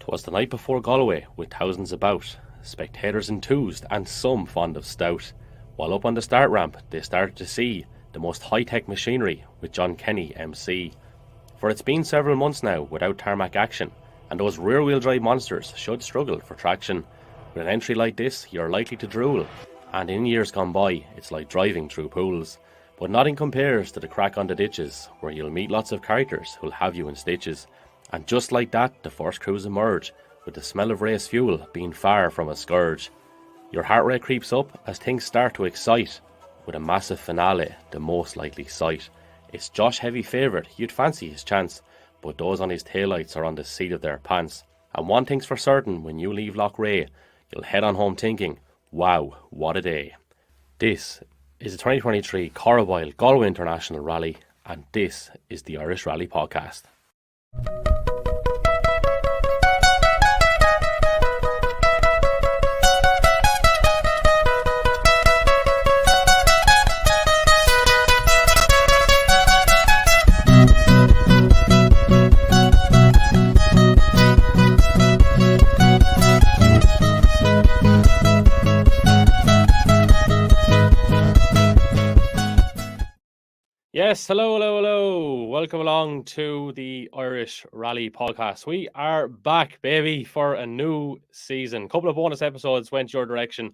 'Twas the night before Galway, with thousands about, spectators enthused and some fond of stout. While up on the start ramp they started to see the most high-tech machinery with John Kenny MC. For it's been several months now without tarmac action, and those rear-wheel drive monsters should struggle for traction. With an entry like this you're likely to drool, and in years gone by it's like driving through pools. But nothing compares to the crack on the ditches, where you'll meet lots of characters who'll have you in stitches. And just like that, the first crews emerge, with the smell of race fuel being far from a scourge. Your heart rate creeps up as things start to excite, with a massive finale, the most likely sight. It's Josh heavy favourite, you'd fancy his chance, but those on his taillights are on the seat of their pants. And one thing's for certain, when you leave Lochray, you'll head on home thinking, wow, what a day. This is the 2023 Corrib Galway International Rally, and this is the Irish Rally Podcast. Yes, hello. Welcome along to the Irish Rally Podcast. We are back, baby, for a new season. A couple of bonus episodes went your direction.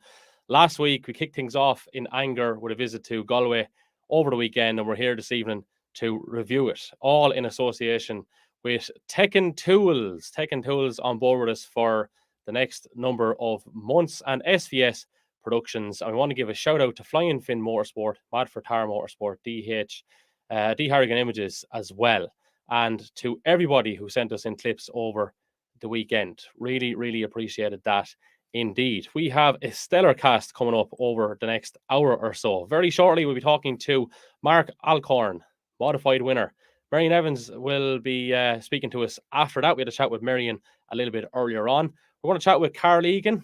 Last week, we kicked things off in anger with a visit to Galway over the weekend, and we're here this evening to review it, all in association with Tekken Tools. Tekken Tools on board with us for the next number of months, and SVS Productions. I want to give a shout out to Flyin Motorsport, Mad4Tar Motorsport, Harrigan Images as well, and to everybody who sent us in clips over the weekend. Really appreciated that indeed. We have a stellar cast coming up over the next hour or so. Very shortly we'll be talking to Mark Alcorn, modified winner. Meirion Evans will be speaking to us after that. We had a chat with Meirion a little bit earlier on. We're going to chat with Karl Egan.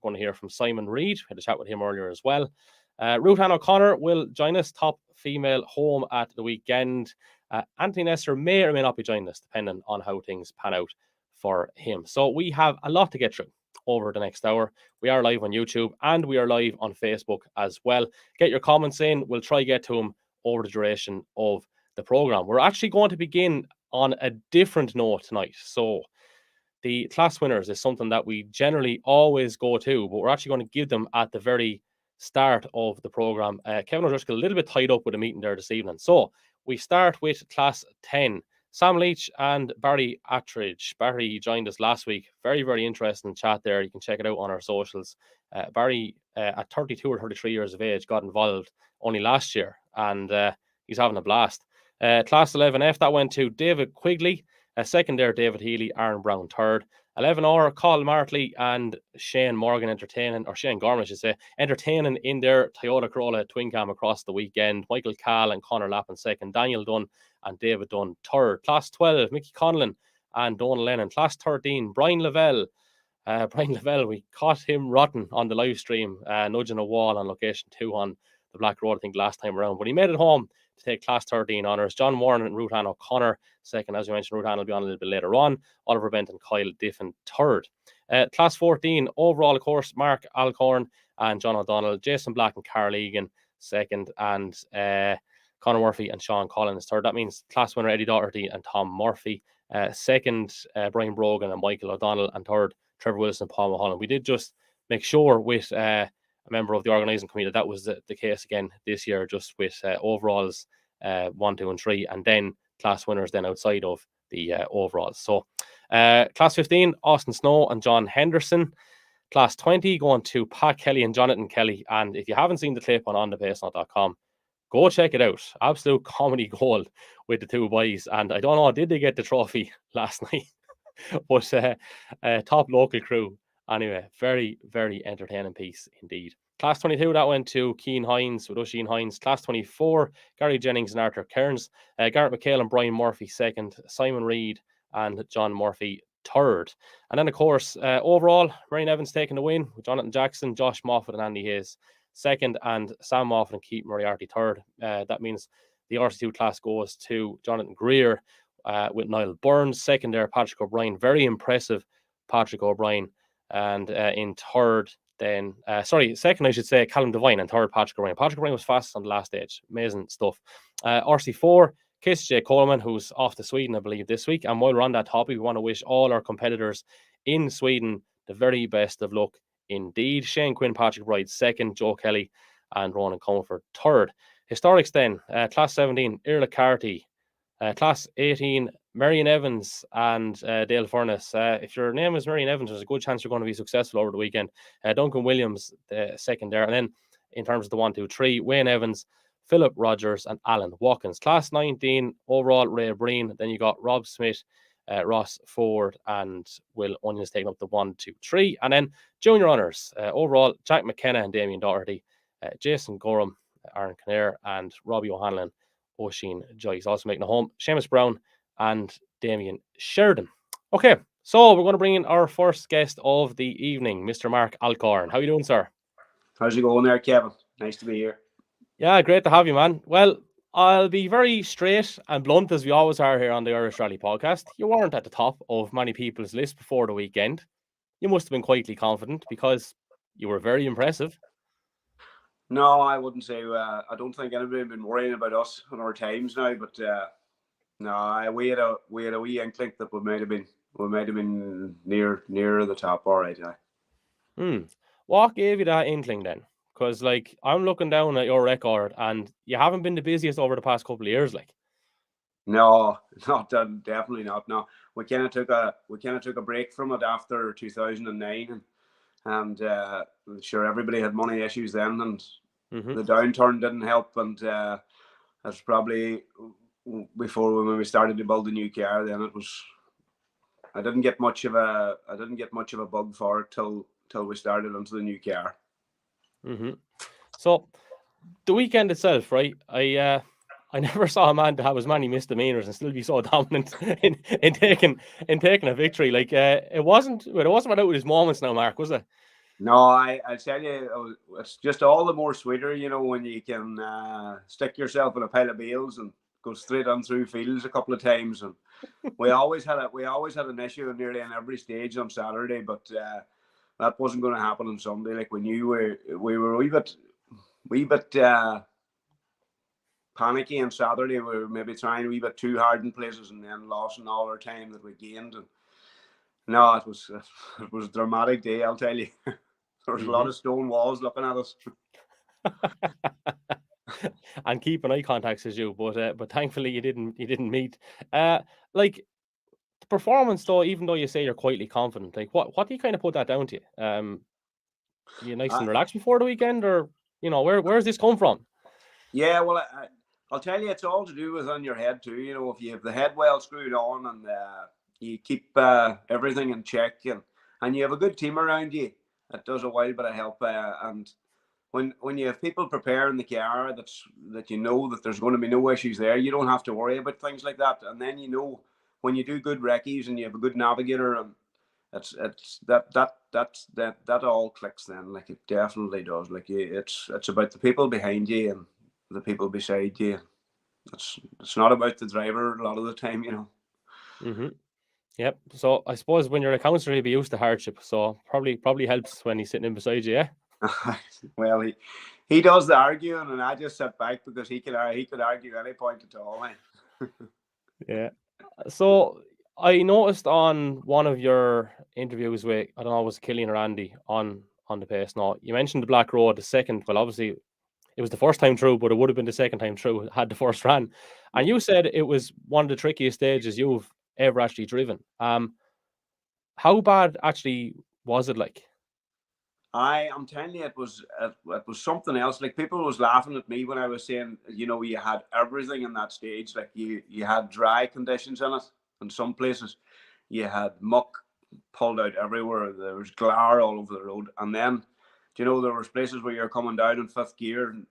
We're going to hear from Simon Reid. We had a chat with him earlier as well. Ruth Ann O'Connor will join us, top female home at the weekend. Anthony Nestor may or may not be joining us, depending on how things pan out for him. So we have a lot to get through over the next hour. We are live on YouTube and we are live on Facebook as well. Get your comments in. We'll try to get to them over the duration of the programme. We're actually going to begin on a different note tonight. So the class winners is something that we generally always go to, but we're actually going to give them at the very start of the programme. Kevin O'Driscoll a little bit tied up with a meeting there this evening. So we start with Class 10. Sam Leach and Barry Attridge. Barry joined us last week. Very interesting chat there. You can check it out on our socials. Barry, at 32 or 33 years of age, got involved only last year, and he's having a blast. Class 11F, that went to David Quigley. Second there, David Healy, Aaron Brown third. 11R, Carl Martley and Shane Morgan Shane Gorman, I should say, entertaining in their Toyota Corolla twin cam across the weekend. Michael Cahl and Conor Lappin second. Daniel Dunn and David Dunn third. Class 12, Mickey Conlon and Donal Lennon. Class 13, Brian Lavelle. We caught him rotten on the live stream, nudging a wall on location 2 on the Black Road, I think, last time around. But he made it home to take Class 13 honours. John Warren and Ruth Ann O'Connor second. As we mentioned, Ruth Ann will be on a little bit later on. Oliver Bent and Kyle Diffin third. Class 14, overall, of course, Mark Alcorn and John O'Donnell. Jason Black and Karl Egan second. And Conor Murphy and Sean Collins third. That means class winner Eddie Doherty and Tom Murphy. Second, Brian Brogan and Michael O'Donnell. And third, Trevor Wilson and Paul Mulholland. We did just make sure with a member of the organising committee that was the case again this year, just with overalls 1, 2 and 3, and then class winners then outside of the overalls. So class 15, Austin Snow and John Henderson. Class 20 going to Pat Kelly and Jonathan Kelly. And if you haven't seen the clip on onthepacenot.com, go check it out. Absolute comedy gold with the two boys. And I don't know, did they get the trophy last night? But top local crew. Anyway, very entertaining piece indeed. Class 22, that went to Cian Hines with Oisin Hines. Class 24, Gary Jennings and Arthur Kearns. Garrett McHale and Brian Murphy second. Simon Reid and John Murphy third. And then, of course, overall, Meirion Evans taking the win with Jonathan Jackson, Josh Moffat and Andy Hayes second, and Sam Moffat and Keith Moriarty third. That means the RC2 class goes to Jonathan Greer with Niall Burns second there. Patrick O'Brien, very impressive Patrick O'Brien, and in third, then second I should say, Callum Devine, and third Patrick O'Brien. Patrick O'Brien was fastest on the last stage. Amazing stuff. RC4, Kiss J. Coleman, who's off to Sweden, I believe, this week. And while we're on that topic, we want to wish all our competitors in Sweden the very best of luck indeed. Shane Quinn, Patrick Wright, second. Joe Kelly and Ronan Comerford, third. Historics then, Class 17, Irla Carty. Class 18, Meirion Evans and Dale Furness. If your name is Meirion Evans, there's a good chance you're going to be successful over the weekend. Duncan Williams, second there. And then in terms of the 1, 2, 3, Wayne Evans, Philip Rogers, and Alan Watkins. Class 19, overall, Ray Breen. Then you got Rob Smith, Ross Ford, and Will Onions taking up the 1, 2, 3. And then junior honours, overall, Jack McKenna and Damien Doherty, Jason Gorham, Aaron Kinnear, and Robbie O'Hanlon, Oisin Joyce. Also making a home, Seamus Brown and Damien Sheridan. Okay, so we're going to bring in our first guest of the evening, Mr. Mark Alcorn. How are you doing, sir? How's it going there, Kevin? Nice to be here. Yeah, great to have you, man. Well, I'll be very straight and blunt, as we always are here on the Irish Rally podcast. You weren't at the top of many people's list before the weekend. You must have been quietly confident because you were very impressive. No, I wouldn't say. I don't think anybody had been worrying about us and our times now. But no, we had a wee inkling that we might have been near the top. All right, yeah. What gave you that inkling then? Because like I'm looking down at your record, and you haven't been the busiest over the past couple of years. Like, no, definitely not. No, we kind of took a break from it after 2009, and sure, everybody had money issues then, and the downturn didn't help. And that's probably before when we started to build a new car. Then it was. I didn't get much of a bug for it till we started onto the new car. So the weekend itself, right? I never saw a man to have as many misdemeanors and still be so dominant in taking a victory. Like it wasn't without his moments now, Mark, was it? No, I tell you, it's just all the more sweeter, you know, when you can stick yourself in a pile of bales and go straight on through fields a couple of times. And we always had an issue nearly on every stage on Saturday, but that wasn't going to happen on Sunday. Like we knew we were a wee bit panicky on Saturday. We were maybe trying a wee bit too hard in places and then losing all our time that we gained. And no, it was a dramatic day, I'll tell you. There was a lot of stone walls looking at us. And keeping eye contact as you, but thankfully you didn't meet. Like the performance though, even though you say you're quietly confident, like what do you kind of put that down to? Are you nice and relaxed before the weekend, or you know where's this come from? Yeah, well, I'll tell you, it's all to do with on your head too. You know, if you have the head well screwed on and you keep everything in check and you have a good team around you, it does a while bit of help. And when you have people preparing the car that you know that there's going to be no issues there, you don't have to worry about things like that. And then you know when you do good recce's and you have a good navigator, and it's that all clicks then. Like it definitely does. Like it's about the people behind you and the people beside you. It's not about the driver a lot of the time, you know. Yep. So I suppose when you're a counsellor, he'll be used to hardship. So probably helps when he's sitting in beside you, yeah. Well, he does the arguing, and I just sit back because he could argue any point at all. Yeah. So I noticed on one of your interviews with, I don't know, was Killian or Andy on the pace. No, you mentioned the Black Road, the second. Well, obviously it was the first time through, but it would have been the second time through had the first run. And you said it was one of the trickiest stages you've ever actually driven. How bad actually was it like? I'm telling you, it was something else. Like people was laughing at me when I was saying, you know, you had everything in that stage. Like you had dry conditions in it in some places. You had muck pulled out everywhere. There was glare all over the road. And then, you know, there was places where you're coming down in fifth gear and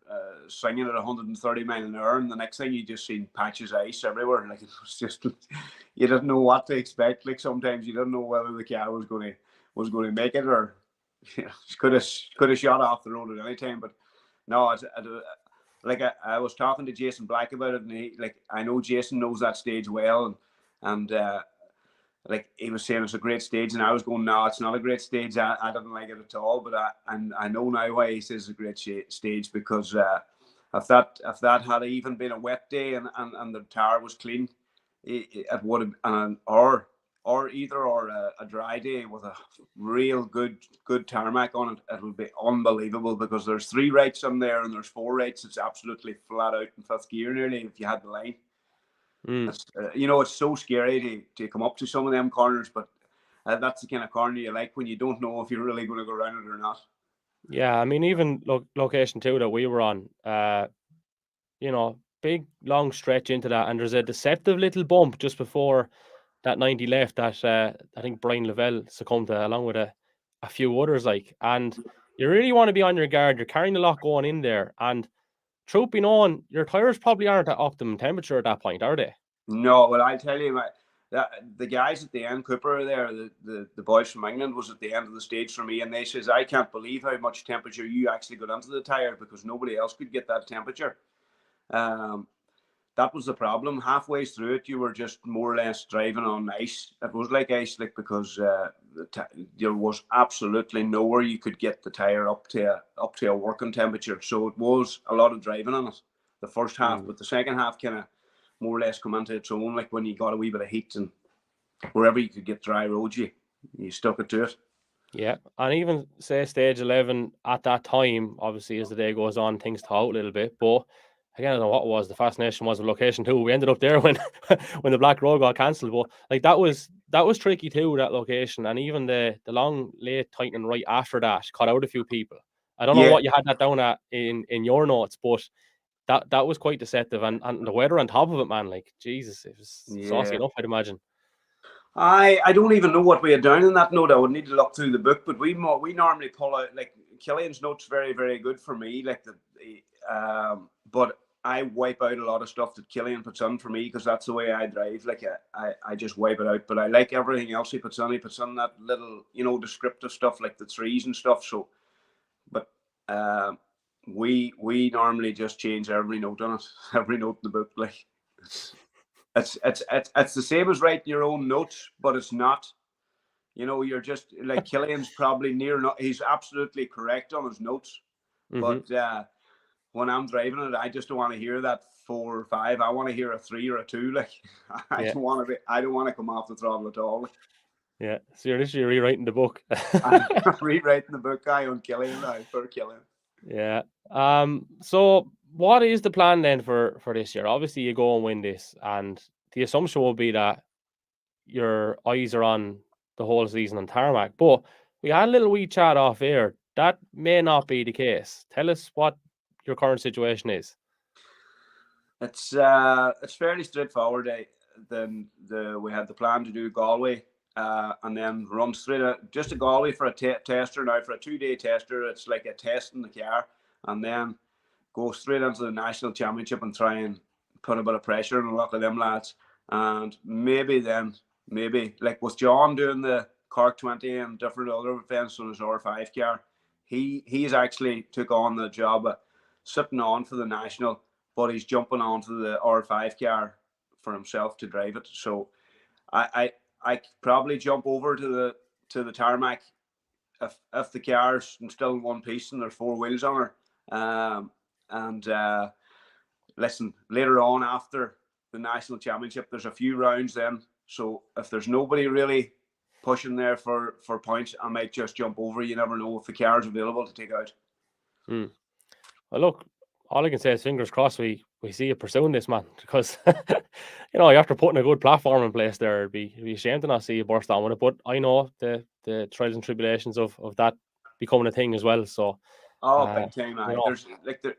swinging at 130 miles an hour, and the next thing you just seen patches of ice everywhere. Like it was just, you didn't know what to expect. Like sometimes you didn't know whether the car was going to make it, or you know, could have shot off the road at any time. But no, I was talking to Jason Black about it, and I know Jason knows that stage well, and like he was saying it's a great stage, and I was going, no, it's not a great stage. I didn't like it at all, but I know now why he says it's a great stage, because if that had even been a wet day and the tire was clean, it would have, or a dry day with a real good tarmac on it, it would be unbelievable, because there's 3 rights on there and there's 4 rights. It's absolutely flat out in 5th gear nearly if you had the line. It's, it's so scary to come up to some of them corners, but that's the kind of corner you like when you don't know if you're really going to go around it or not. Yeah, I mean, even location 2 that we were on, big long stretch into that, and there's a deceptive little bump just before that 90 left that I think Brian Lavelle succumbed to, along with a few others, and you really want to be on your guard. You're carrying a lot going in there, and truth be known, your tires probably aren't at optimum temperature at that point, are they? No, well, I tell you, the guys at the end, Cooper there, the boys from England, was at the end of the stage for me, and they says, I can't believe how much temperature you actually got into the tire, because nobody else could get that temperature. That was the problem. Halfway through it, you were just more or less driving on ice. It was like ice, because there was absolutely nowhere you could get the tire up to a working temperature. So it was a lot of driving on it, the first half, but the second half kind of more or less come into its own, like when you got a wee bit of heat, and wherever you could get dry roads, you stuck it to it. Yeah, and even say stage 11 at that time, obviously as the day goes on, things thaw out a little bit. But again, I don't know what it was. The fascination was with location 2. We ended up there when when the Black Road got cancelled. But like that was tricky too, that location, and even the long late tightening right after that caught out a few people. I don't know what you had that down at in your notes, but that was quite deceptive, and the weather on top of it, man. Like Jesus, it was saucy enough, I'd imagine. I don't even know what we had down in that note. I would need to look through the book, but we normally pull out, like, Killian's notes very, very good for me, like but I wipe out a lot of stuff that Killian puts on for me, because that's the way I drive. Like I just wipe it out, but I like everything else he puts on. He puts on that little, descriptive stuff like the trees and stuff. So, but we normally just change every note on it, every note in the book, like. It's the same as writing your own notes, but it's not. You're just like, Killian's probably he's absolutely correct on his notes. But when I'm driving it, I just don't want to hear that 4 or 5. I want to hear a 3 or a 2. Like I don't want to come off the throttle at all. Yeah, so you're literally rewriting the book. I'm rewriting the book. On Killian, for Killian. Yeah. So what is the plan then for this year? Obviously, you go and win this, and the assumption will be that your eyes are on the whole season on tarmac. But we had a little wee chat off air. That may not be the case. Tell us what your current situation is. It's fairly straightforward. We had the plan to do Galway, and then run straight just to Galway for a tester. Now, for a 2-day tester, it's like a test in the car, and then go straight into the national championship and try and put a bit of pressure on a lot of them lads. And maybe like with John doing the Cork 20 and different other events on his R5 car, he's actually took on the job of sitting on for the national, but he's jumping onto the R5 car for himself to drive it. So I probably jump over to the tarmac if the car's still in one piece and there's 4 wheels on her. Listen, later on after the national championship, there's a few rounds then. So if there's nobody really pushing there for points, I might just jump over. You never know if the car's available to take out. Well, look, all I can say is fingers crossed we see you pursuing this, man, because after putting a good platform in place there, it'd be a shame to not see you burst on with it. But I know the trials and tribulations of that becoming a thing as well. So big time.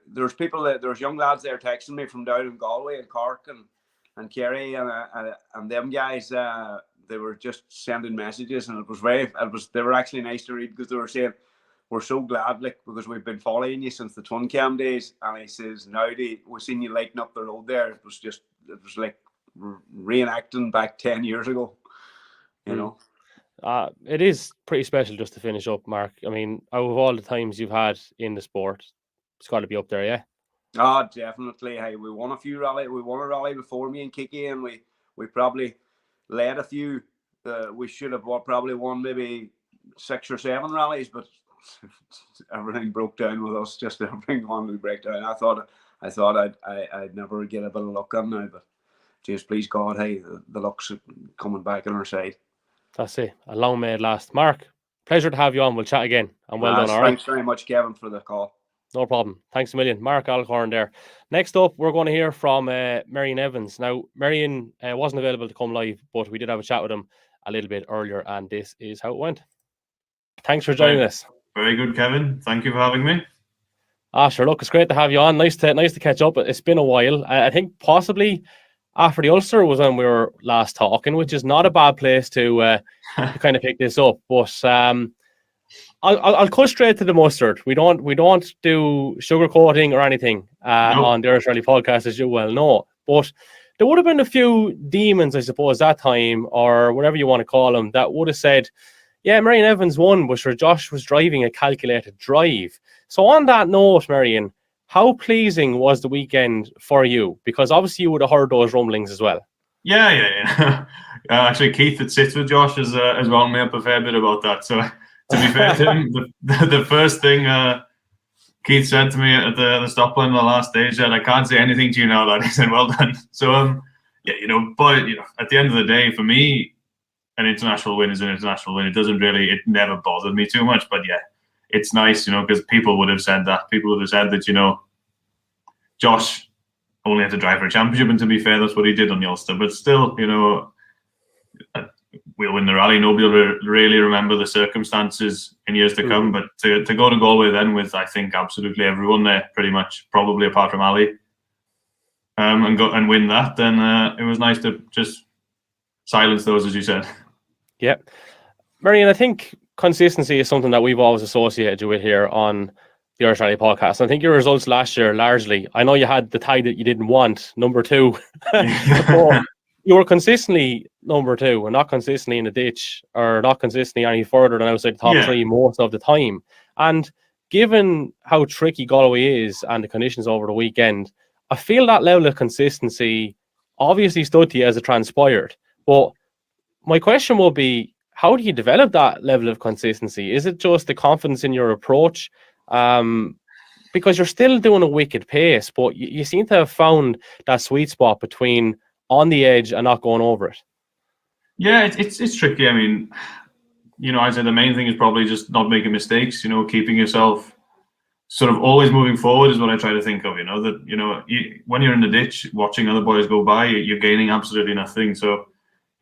There's people there's young lads there texting me from down in Galway and Cork and Kerry and them guys. They were just sending messages, and they were actually nice to read, because they were saying, we're so glad, like, because we've been following you since the Twin Cam days. And he says, now we've seen you lighting up the road there. It was like reenacting back 10 years ago, It is pretty special just to finish up, Mark. I mean, out of all the times you've had in the sport, it's got to be up there, yeah? Oh, definitely. Hey, we won a few rally. We won a rally before me and Kiki, and we probably led a few we should have probably won maybe 6 or 7 rallies, but everything broke down with us. Just everything wanted to break down. I thought I'd never get a bit of luck on now, but just please God, hey, the luck's coming back on our side. That's it. A long may it last. Mark, pleasure to have you on. We'll chat again. And well done, all right? Thanks very much, Kevin, for the call. No problem. Thanks a million. Mark Alcorn there. Next up, we're going to hear from Meirion Evans. Now, Meirion wasn't available to come live, but we did have a chat with him a little bit earlier, and this is how it went. Thanks for joining us. Very good, Kevin. Thank you for having me. Sure. Look, it's great to have you on. Nice to catch up. It's been a while. I think possibly after the Ulster was when we were last talking, which is not a bad place to kind of pick this up. But I'll cut straight to the mustard. We don't do sugarcoating or anything on the Irish Rally podcast, as you well know. But there would have been a few demons, I suppose, that time, or whatever you want to call them, that would have said, yeah, Meirion Evans won, but sure, Josh was driving a calculated drive. So on that note, Meirion, how pleasing was the weekend for you? Because obviously you would have heard those rumblings as well. Yeah. Actually, Keith that sits with Josh has wound me up a fair bit about that. So to be fair to him, the first thing Keith said to me at the stop line on the last day, he said, "I can't say anything to you now, lad." He said, "Well done." So but at the end of the day, for me, an international win is an international win. It never bothered me too much. But yeah, it's nice, because people would have said that. People would have said that, Josh only had to drive for a championship, and to be fair, that's what he did on the Ulster. But still, we'll win the rally. Nobody will really remember the circumstances in years to come. But to go to Galway then with, I think, absolutely everyone there, pretty much, probably apart from Ali, and go and win that, then it was nice to just silence those, as you said. Yeah. Meirion, I think consistency is something that we've always associated you with here on the Irish Rally podcast. I think your results last year, largely, I know you had the tag that you didn't want, number 2. But you were consistently number 2 and not consistently in the ditch, or not consistently any further than outside the top 3 most of the time. And given how tricky Galway is and the conditions over the weekend, I feel that level of consistency obviously stood to you as it transpired. But my question will be, how do you develop that level of consistency? Is it just the confidence in your approach? Because you're still doing a wicked pace, but you seem to have found that sweet spot between on the edge and not going over it. Yeah, it's tricky. I mean, I'd say the main thing is probably just not making mistakes, keeping yourself sort of always moving forward is what I try to think of, when you're in the ditch, watching other boys go by, you're gaining absolutely nothing. So,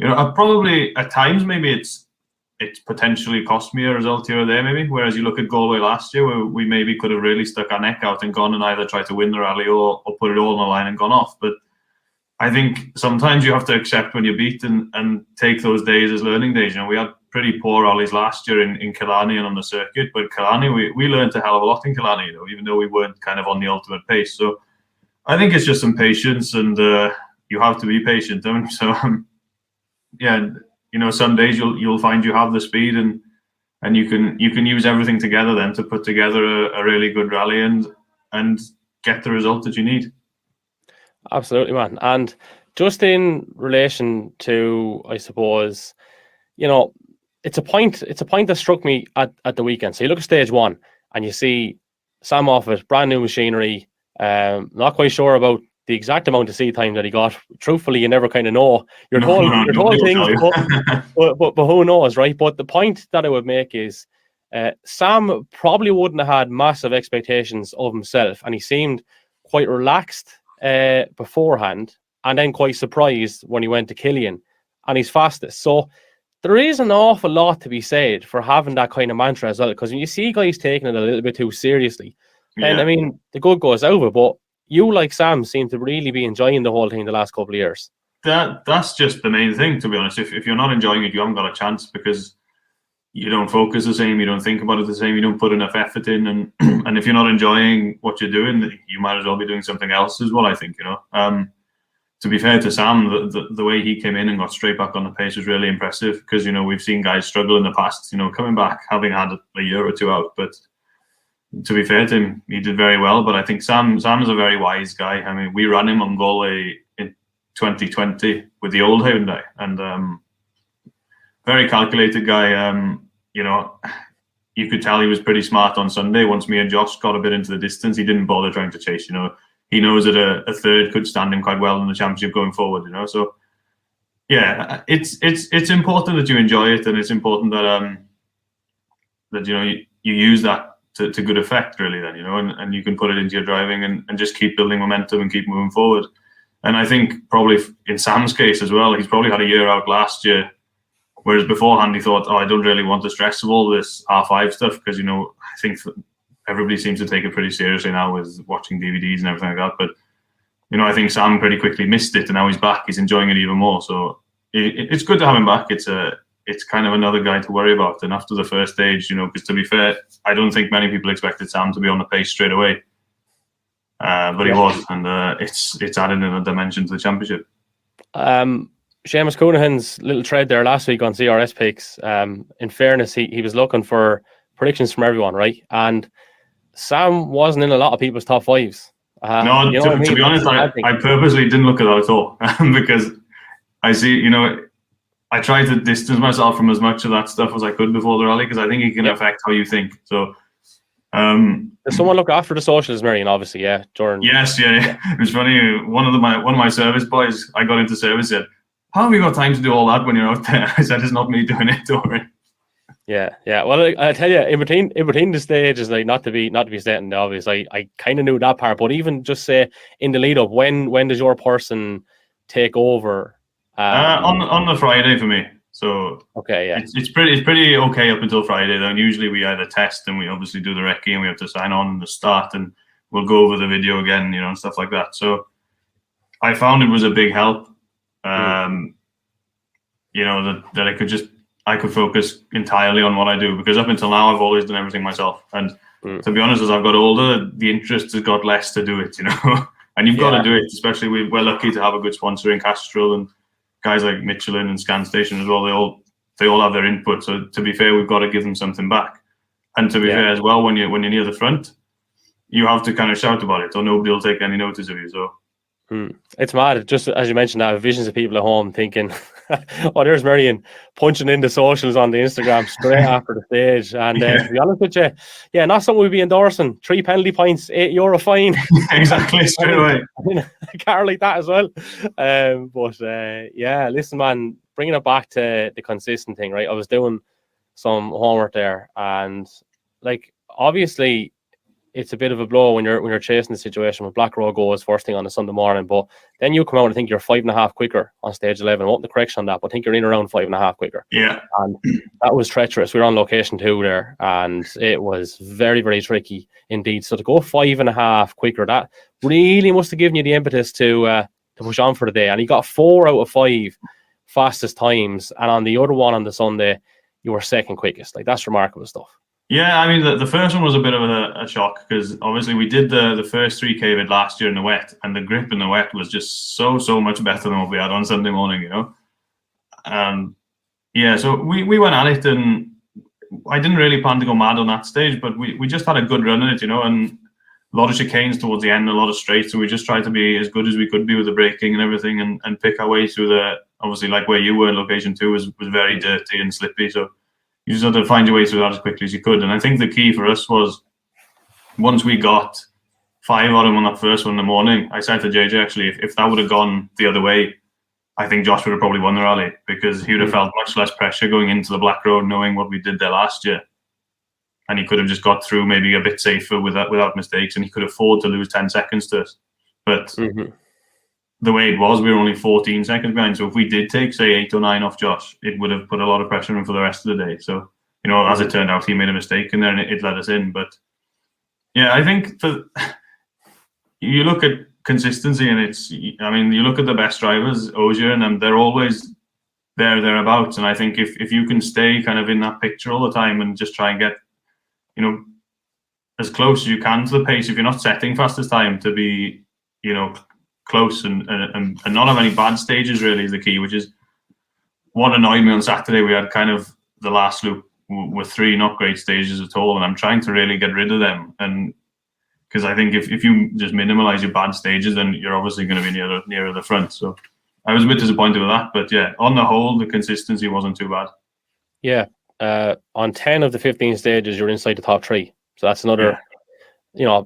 I probably at times maybe it's potentially cost me a result here or there, maybe. Whereas you look at Galway last year, where we maybe could have really stuck our neck out and gone and either tried to win the rally or put it all on the line and gone off. But I think sometimes you have to accept when you're beaten and take those days as learning days. We had pretty poor rallies last year in Killarney and on the circuit, but Killarney, we learned a hell of a lot in Killarney, even though we weren't kind of on the ultimate pace. So I think it's just some patience, and you have to be patient. Some days you'll find you have the speed, and you can use everything together then to put together a really good rally and get the result that you need. Absolutely, man. And just in relation to, I suppose, it's a point that struck me at the weekend. So you look at stage 1 and you see Sam Offit, brand new machinery, not quite sure about the exact amount of seat time that he got. Truthfully, you never kind of know. You're told things, but who knows, right? But the point that I would make is Sam probably wouldn't have had massive expectations of himself, and he seemed quite relaxed beforehand, and then quite surprised when he went to Killian and he's fastest. So there is an awful lot to be said for having that kind of mantra as well, because when you see guys taking it a little bit too seriously, and I mean, the good goes over, but you, like Sam, seem to really be enjoying the whole thing the last couple of years. That's just the main thing, to be honest. If you're not enjoying it, you haven't got a chance, because you don't focus the same, you don't think about it the same, you don't put enough effort in, and if you're not enjoying what you're doing, you might as well be doing something else as well, I think, To be fair to Sam, the way he came in and got straight back on the pace was really impressive, because, we've seen guys struggle in the past, coming back, having had a year or two out, but to be fair to him, he did very well. But I think Sam is a very wise guy. I mean, we ran him on Galway in 2020 with the old Hyundai, and very calculated guy. You know, you could tell he was pretty smart on Sunday. Once me and Josh got a bit into the distance, he didn't bother trying to chase. You know, he knows that a third could stand him quite well in the championship going forward. You know, so yeah, it's important that you enjoy it, and it's important that that you know you use that to good effect, really. Then, you know, and you can put it into your driving and just keep building momentum and keep moving forward. And I think probably in Sam's case as well, he's probably had a year out last year, whereas beforehand he thought, oh, I don't really want the stress of all this R5 stuff, because, you know, I think everybody seems to take it pretty seriously now with watching DVDs and everything like that. But, you know, I think Sam pretty quickly missed it, and now he's back. He's enjoying it even more. So it's good to have him back. It's kind of another guy to worry about. And after the first stage, you know, because to be fair, I don't think many people expected Sam to be on the pace straight away. But he was, and it's added in a dimension to the championship. Seamus Coonahan's little thread there last week on CRS picks. In fairness, he was looking for predictions from everyone, right? And Sam wasn't in a lot of people's top fives. No, you know to be honest, I purposely didn't look at that at all because I see, you know, I tried to distance myself from as much of that stuff as I could before the rally, because I think it can affect how you think. So, does someone look after the socials, Meirion? Obviously, yeah. During yes, yeah. It was funny. One of my service boys, I got into service, said, "How have you got time to do all that when you're out there?" I said, "It's not me doing it, don't worry." Yeah. Well, I tell you, in between the stages, like not to be stating the obvious, I kind of knew that part, but even just say in the lead up, when does your person take over? On the Friday for me. So okay, yeah, it's pretty okay up until Friday. Then usually we either test and we obviously do the recce and we have to sign on the start, and we'll go over the video again, you know, and stuff like that. So I found it was a big help. You know, that I could focus entirely on what I do, because up until now I've always done everything myself. And to be honest, as I've got older, the interest has got less to do it, you know. And you've got to do it, especially we're lucky to have a good sponsor in Castrol, and guys like Michelin and ScanStation as well. They all have their input. So to be fair, we've got to give them something back. And to be fair as well, when you're near the front, you have to kind of shout about it, or nobody will take any notice of you. So it's mad. Just as you mentioned, I have visions of people at home thinking, "Oh, there's Meirion punching in the socials on the Instagram straight after the stage." And to be honest with you, yeah, not something we'd be endorsing. 3 penalty points, €8 fine. Exactly, straight away. I can't like that as well. Yeah, listen, man, bringing it back to the consistent thing, right? I was doing some homework there, and like obviously it's a bit of a blow when you're chasing the situation with Black Road goes first thing on a Sunday morning, but then you come out and think you're 5.5 quicker on stage 11. I want the correction on that, but I think you're in around 5.5 quicker. Yeah. And that was treacherous. We were on location 2 there, and it was very, very tricky indeed. So to go 5.5 quicker, that really must have given you the impetus to push on for the day. And he got 4 out of 5 fastest times, and on the other one on the Sunday, you were second quickest. Like, that's remarkable stuff. Yeah, I mean, the first one was a bit of a shock, because obviously we did the first 3K bit last year in the wet, and the grip in the wet was just so much better than what we had on Sunday morning, you know. Yeah, so we went at it, and I didn't really plan to go mad on that stage, but we just had a good run in it, you know, and a lot of chicanes towards the end, a lot of straights, and we just tried to be as good as we could be with the braking and everything, and pick our way through obviously, like where you were in location 2 was very dirty and slippy, so you just had to find your way through that as quickly as you could. And I think the key for us was, once we got 5 on him on that first one in the morning, I said to JJ, actually, if that would have gone the other way, I think Josh would have probably won the rally, because he would have felt much less pressure going into the Black Road, knowing what we did there last year. And he could have just got through maybe a bit safer without mistakes, and he could afford to lose 10 seconds to us. But the way it was, we were only 14 seconds behind. So if we did take, say, 8 or 9 off Josh, it would have put a lot of pressure on him for the rest of the day. So, you know, as it turned out, he made a mistake in there and it let us in. But yeah, I think you look at consistency, and you look at the best drivers, Ogier and them, they're always thereabouts. And I think if you can stay kind of in that picture all the time and just try and get, you know, as close as you can to the pace, if you're not setting fastest time, to be, you know, close and not have any bad stages really is the key, which is what annoyed me on Saturday. We had kind of the last loop with 3 not great stages at all, and I'm trying to really get rid of them. And because I think if you just minimize your bad stages, then you're obviously going to be nearer the front. So I was a bit disappointed with that, but yeah, on the whole, the consistency wasn't too bad. Yeah. On 10 of the 15 stages, you're inside the top 3. So that's another,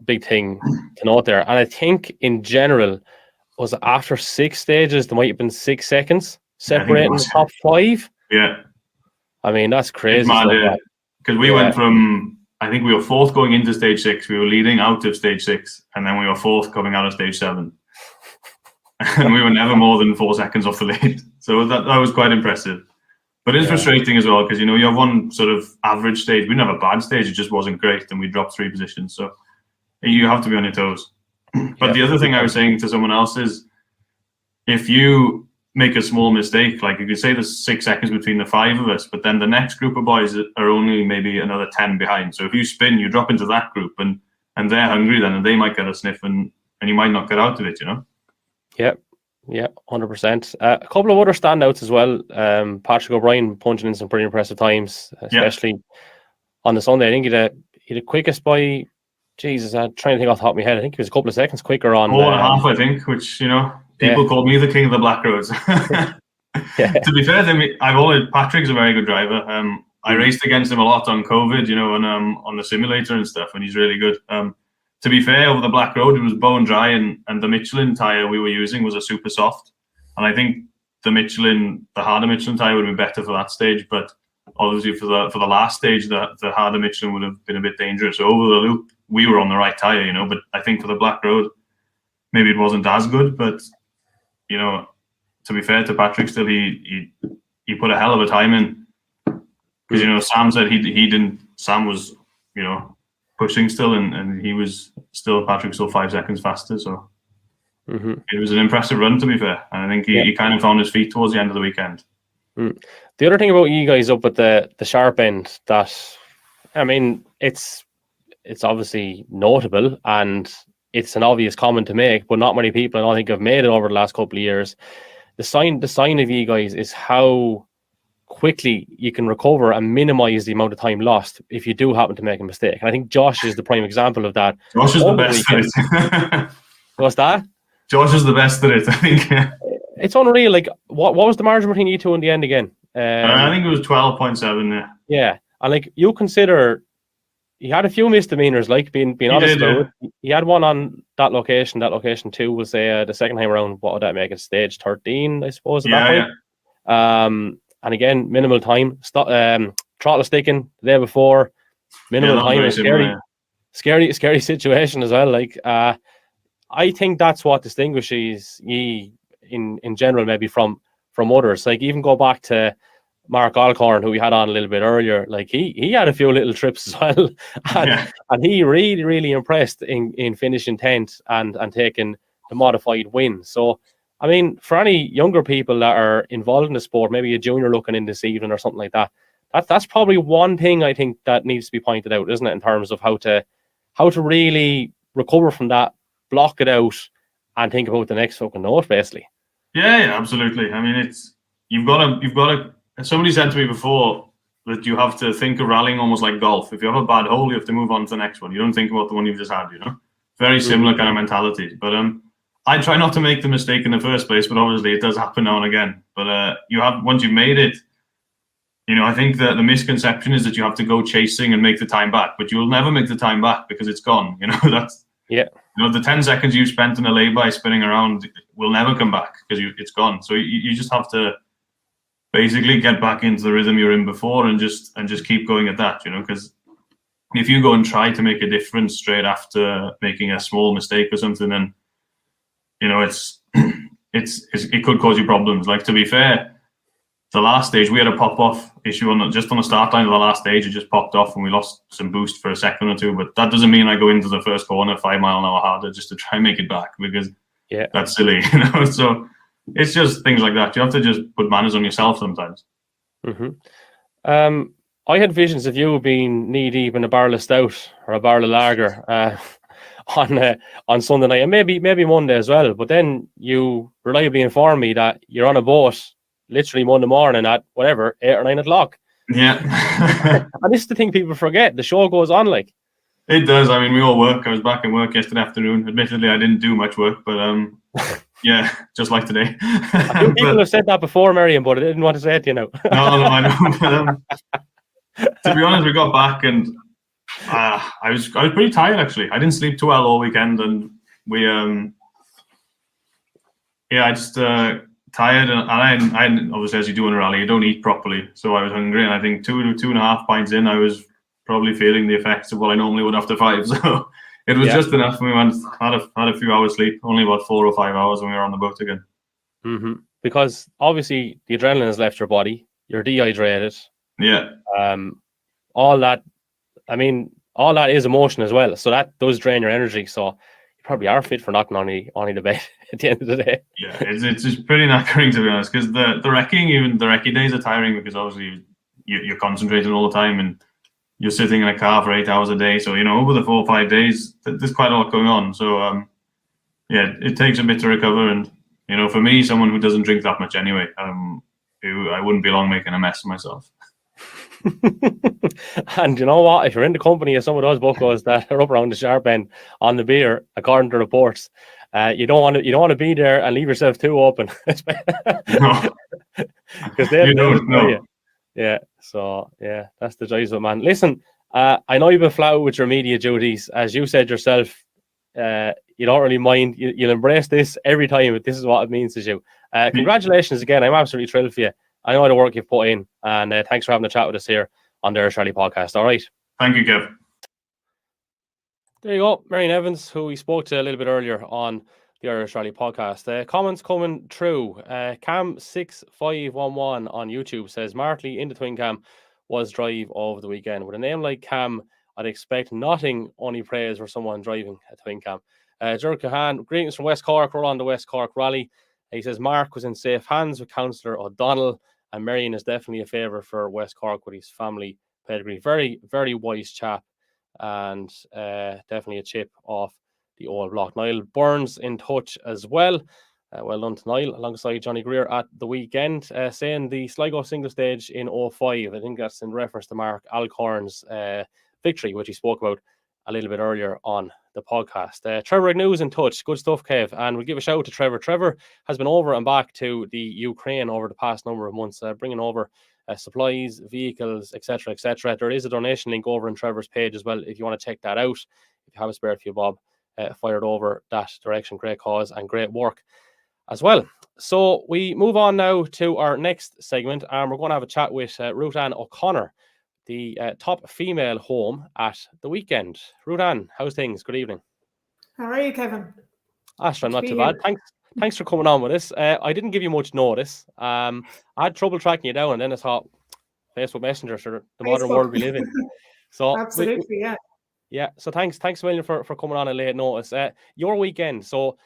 big thing to note there. And I think in general, was it after 6 stages, there might have been 6 seconds separating the top 5. Yeah. I mean, that's crazy. Because we went from, I think we were 4th going into stage 6. We were leading out of stage 6, and then we were 4th coming out of stage 7. And we were never more than 4 seconds off the lead. So that was quite impressive. But it's frustrating as well, because, you have one sort of average stage. We didn't have a bad stage. It just wasn't great, and we dropped 3 positions. So you have to be on your toes. But the other thing I was saying to someone else is, if you make a small mistake, like you could say there's 6 seconds between the 5 of us, but then the next group of boys are only maybe another 10 behind. So if you spin, you drop into that group, and they're hungry then, and they might get a sniff, and you might not get out of it, Yeah, 100%. A couple of other standouts as well. Patrick O'Brien punching in some pretty impressive times, especially on the Sunday. I think he the quickest by, Jesus, I'm trying to think off the top of my head. I think he was a couple of seconds quicker on 4.5, I think, which, people called me the king of the black roads. To be fair to me, Patrick's a very good driver. I raced against him a lot on COVID, on the simulator and stuff, and he's really good. To be fair, over the black road, it was bone dry, and the Michelin tyre we were using was a super soft. And I think the harder Michelin tyre would have been better for that stage, but obviously for the last stage, the harder Michelin would have been a bit dangerous. So over the loop, we were on the right tyre, but I think for the black road, maybe it wasn't as good, but, to be fair to Patrick, still, he put a hell of a time in. Because, Sam said Sam was, pushing still, and he was still, Patrick still 5 seconds faster. So it was an impressive run, to be fair. And I think he kind of found his feet towards the end of the weekend. The other thing about you guys up at the sharp end, that, I mean, it's obviously notable, and it's an obvious comment to make, but not many people, I don't think, have made it over the last couple of years. The sign of you guys is how quickly you can recover and minimize the amount of time lost if you do happen to make a mistake. And I think Josh is the prime example of that. Josh is the best at it. What's that? Josh is the best at it, I think. It's unreal. Like, what was the margin between you two in the end again? I think it was 12.7. Yeah, and like, you consider he had a few misdemeanors, like being honest about it. He had one on that location. That location 2 was the second time around. What would that make it? Stage 13, I suppose. At that point. And again, minimal time. Throttle sticking the day before. Minimal time. Scary situation as well. Like, I think that's what distinguishes ye in general, maybe from others. Like, even go back to Mark Alcorn, who we had on a little bit earlier. Like, he had a few little trips as well, and he really, really impressed in finishing 10th and taking the modified win. So, I mean, for any younger people that are involved in the sport, maybe a junior looking in this evening or something like that, that's probably one thing I think that needs to be pointed out, isn't it, in terms of how to really recover from that, block it out, and think about the next fucking note, basically. Yeah, absolutely. I mean, you've got to. Somebody said to me before that you have to think of rallying almost like golf. If you have a bad hole, you have to move on to the next one. You don't think about the one you've just had. Very similar kind of mentality. But I try not to make the mistake in the first place, but obviously it does happen now and again. But once you've made it, I think that the misconception is that you have to go chasing and make the time back, but you'll never make the time back because it's gone. That's the 10 seconds you spent in a lay-by spinning around will never come back because it's gone. So you just have to basically get back into the rhythm you're in before and just keep going at that. Because if you go and try to make a difference straight after making a small mistake or something, then it could cause you problems. Like, to be fair, the last stage we had a pop-off issue on the start line of the last stage. It just popped off and we lost some boost for a second or two. But that doesn't mean I go into the first corner 5 mile an hour harder just to try and make it back, because that's silly. So it's just things like that. You have to just put manners on yourself sometimes. I had visions of you being knee deep in a barrel of stout or a barrel of lager on Sunday night, and maybe Monday as well. But then you reliably informed me that you're on a boat literally Monday morning at whatever 8 or 9 o'clock. Yeah. And this is the thing people forget. The show goes on, like. It does. I mean, we all work. I was back in work yesterday afternoon. Admittedly, I didn't do much work, but Yeah, just like today. A few people have said that before, Meirion, but I didn't want to say it, you know. No, I know. But, to be honest, we got back and I was pretty tired actually. I didn't sleep too well all weekend, and we I just tired, and I obviously, as you do in a rally, you don't eat properly, so I was hungry, and I think 2.5 pints in, I was probably feeling the effects of what I normally would after 5. So it was just enough. We had a few hours sleep, only about 4 or 5 hours when we were on the boat again. Mm-hmm. Because obviously the adrenaline has left your body. You're dehydrated. Yeah. All that. I mean, all that is emotion as well. So that does drain your energy. So you probably are fit for knocking on the bed at the end of the day. Yeah, it's just pretty knackering, to be honest, because the recce days are tiring, because obviously you're concentrating all the time and you're sitting in a car for 8 hours a day. So, over the 4 or 5 days, there's quite a lot going on. So, it takes a bit to recover. And, for me, someone who doesn't drink that much anyway, I wouldn't be long making a mess of myself. And you know what? If you're in the company of some of those buckos that are up around the sharp end on the beer, according to reports, you don't want to be there and leave yourself too open. No. Because they don't know. Yeah, so that's the joys of it, man. Listen, I know you've been flat out with your media duties, as you said yourself. You don't really mind. You'll embrace this every time, but this is what it means to you. Congratulations again. I'm absolutely thrilled for you. I know the work you've put in, and thanks for having a chat with us here on the Irish Rally Podcast. All right. Thank you, Kev. There you go, Meirion Evans, who we spoke to a little bit earlier on the Irish Rally Podcast. Comments coming through. Cam6511 on YouTube says, Martley in the twin cam was drive of the weekend. With a name like Cam, I'd expect nothing, only praise for someone driving a twin cam. Gerard Cahan, greetings from West Cork. We're on the West Cork Rally. He says Mark was in safe hands with Councillor O'Donnell, and Meirion is definitely a favourite for West Cork with his family pedigree. Very, very wise chap, and definitely a chip off the old block. Niall Burns in touch as well. Well done to Niall, alongside Johnny Greer at the weekend, saying the Sligo single stage in 05. I think that's in reference to Mark Alcorn's victory, which he spoke about a little bit earlier on the podcast. Trevor Agnew's in touch. Good stuff, Kev. And we'll give a shout out to Trevor. Trevor has been over and back to the Ukraine over the past number of months, bringing over supplies, vehicles, etc., etc. There is a donation link over on Trevor's page as well if you want to check that out. If you have a spare few bob, fired over that direction. Great cause and great work as well. So we move on now to our next segment, and we're going to have a chat with Ruth Ann O'Connor, the top female home at the weekend. Ruth Ann, how's things? Good evening. How are you, Kevin? Ashton, not too bad. Thanks for coming on with us. I didn't give you much notice. I had trouble tracking you down, and then I thought Facebook Messenger, sure, the modern world we live in. So absolutely, yeah. So thanks a million for coming on at late notice. Your weekend, so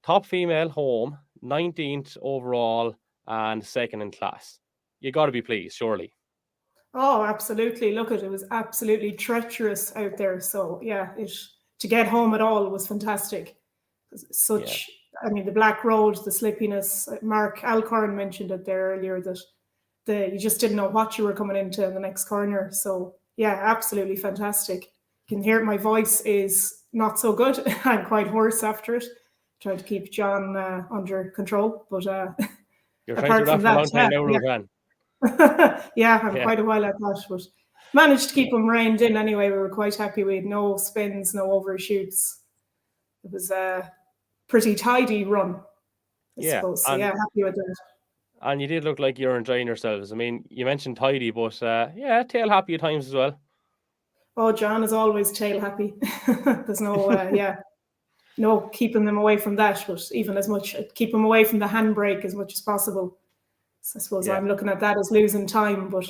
top female home, 19th overall, and second in class. You got to be pleased, surely. Oh, absolutely. Look, it was absolutely treacherous out there. So to get home at all was fantastic. I mean, the black road, the slippiness. Mark Alcorn mentioned it there earlier that you just didn't know what you were coming into in the next corner. So absolutely fantastic. You can hear my voice is not so good. I'm quite hoarse after it. Tried to keep John under control, but you're trying to do that for a long time now, Ruth. I'm quite a while at that, but managed to keep them reined in anyway. We were quite happy. We had no spins, no overshoots. It was a pretty tidy run, I suppose. So happy with that. And you did look like you were enjoying yourselves. I mean, you mentioned tidy, but tail happy at times as well. Oh, John is always tail happy. There's no no keeping them away from that, but even as much keep them away from the handbrake as much as possible. So I suppose I'm looking at that as losing time, but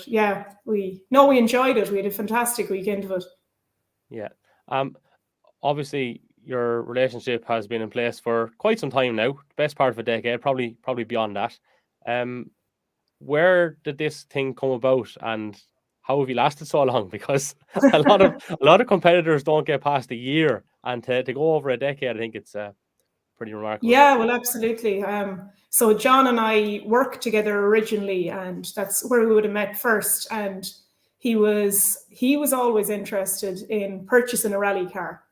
we enjoyed it. We had a fantastic weekend of it. Yeah. Obviously your relationship has been in place for quite some time now, best part of a decade, probably beyond that. Where did this thing come about, and how have you lasted so long? Because a lot of competitors don't get past a year, and to go over a decade, I think it's pretty remarkable. Yeah, well, absolutely. So John and I worked together originally, and that's where we would have met first. And he was always interested in purchasing a rally car,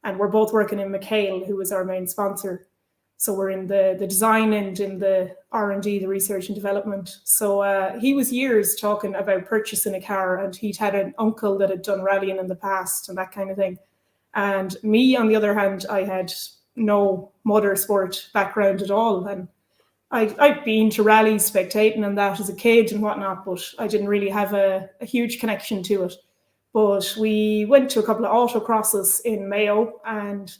and we're both working in McHale, who was our main sponsor. So we're in the design and in the R&D, the research and development. So he was years talking about purchasing a car, and he'd had an uncle that had done rallying in the past and that kind of thing. And me, on the other hand, I had no motorsport background at all. And I'd been to rallies, spectating and that as a kid and whatnot, but I didn't really have a huge connection to it. But we went to a couple of autocrosses in Mayo, and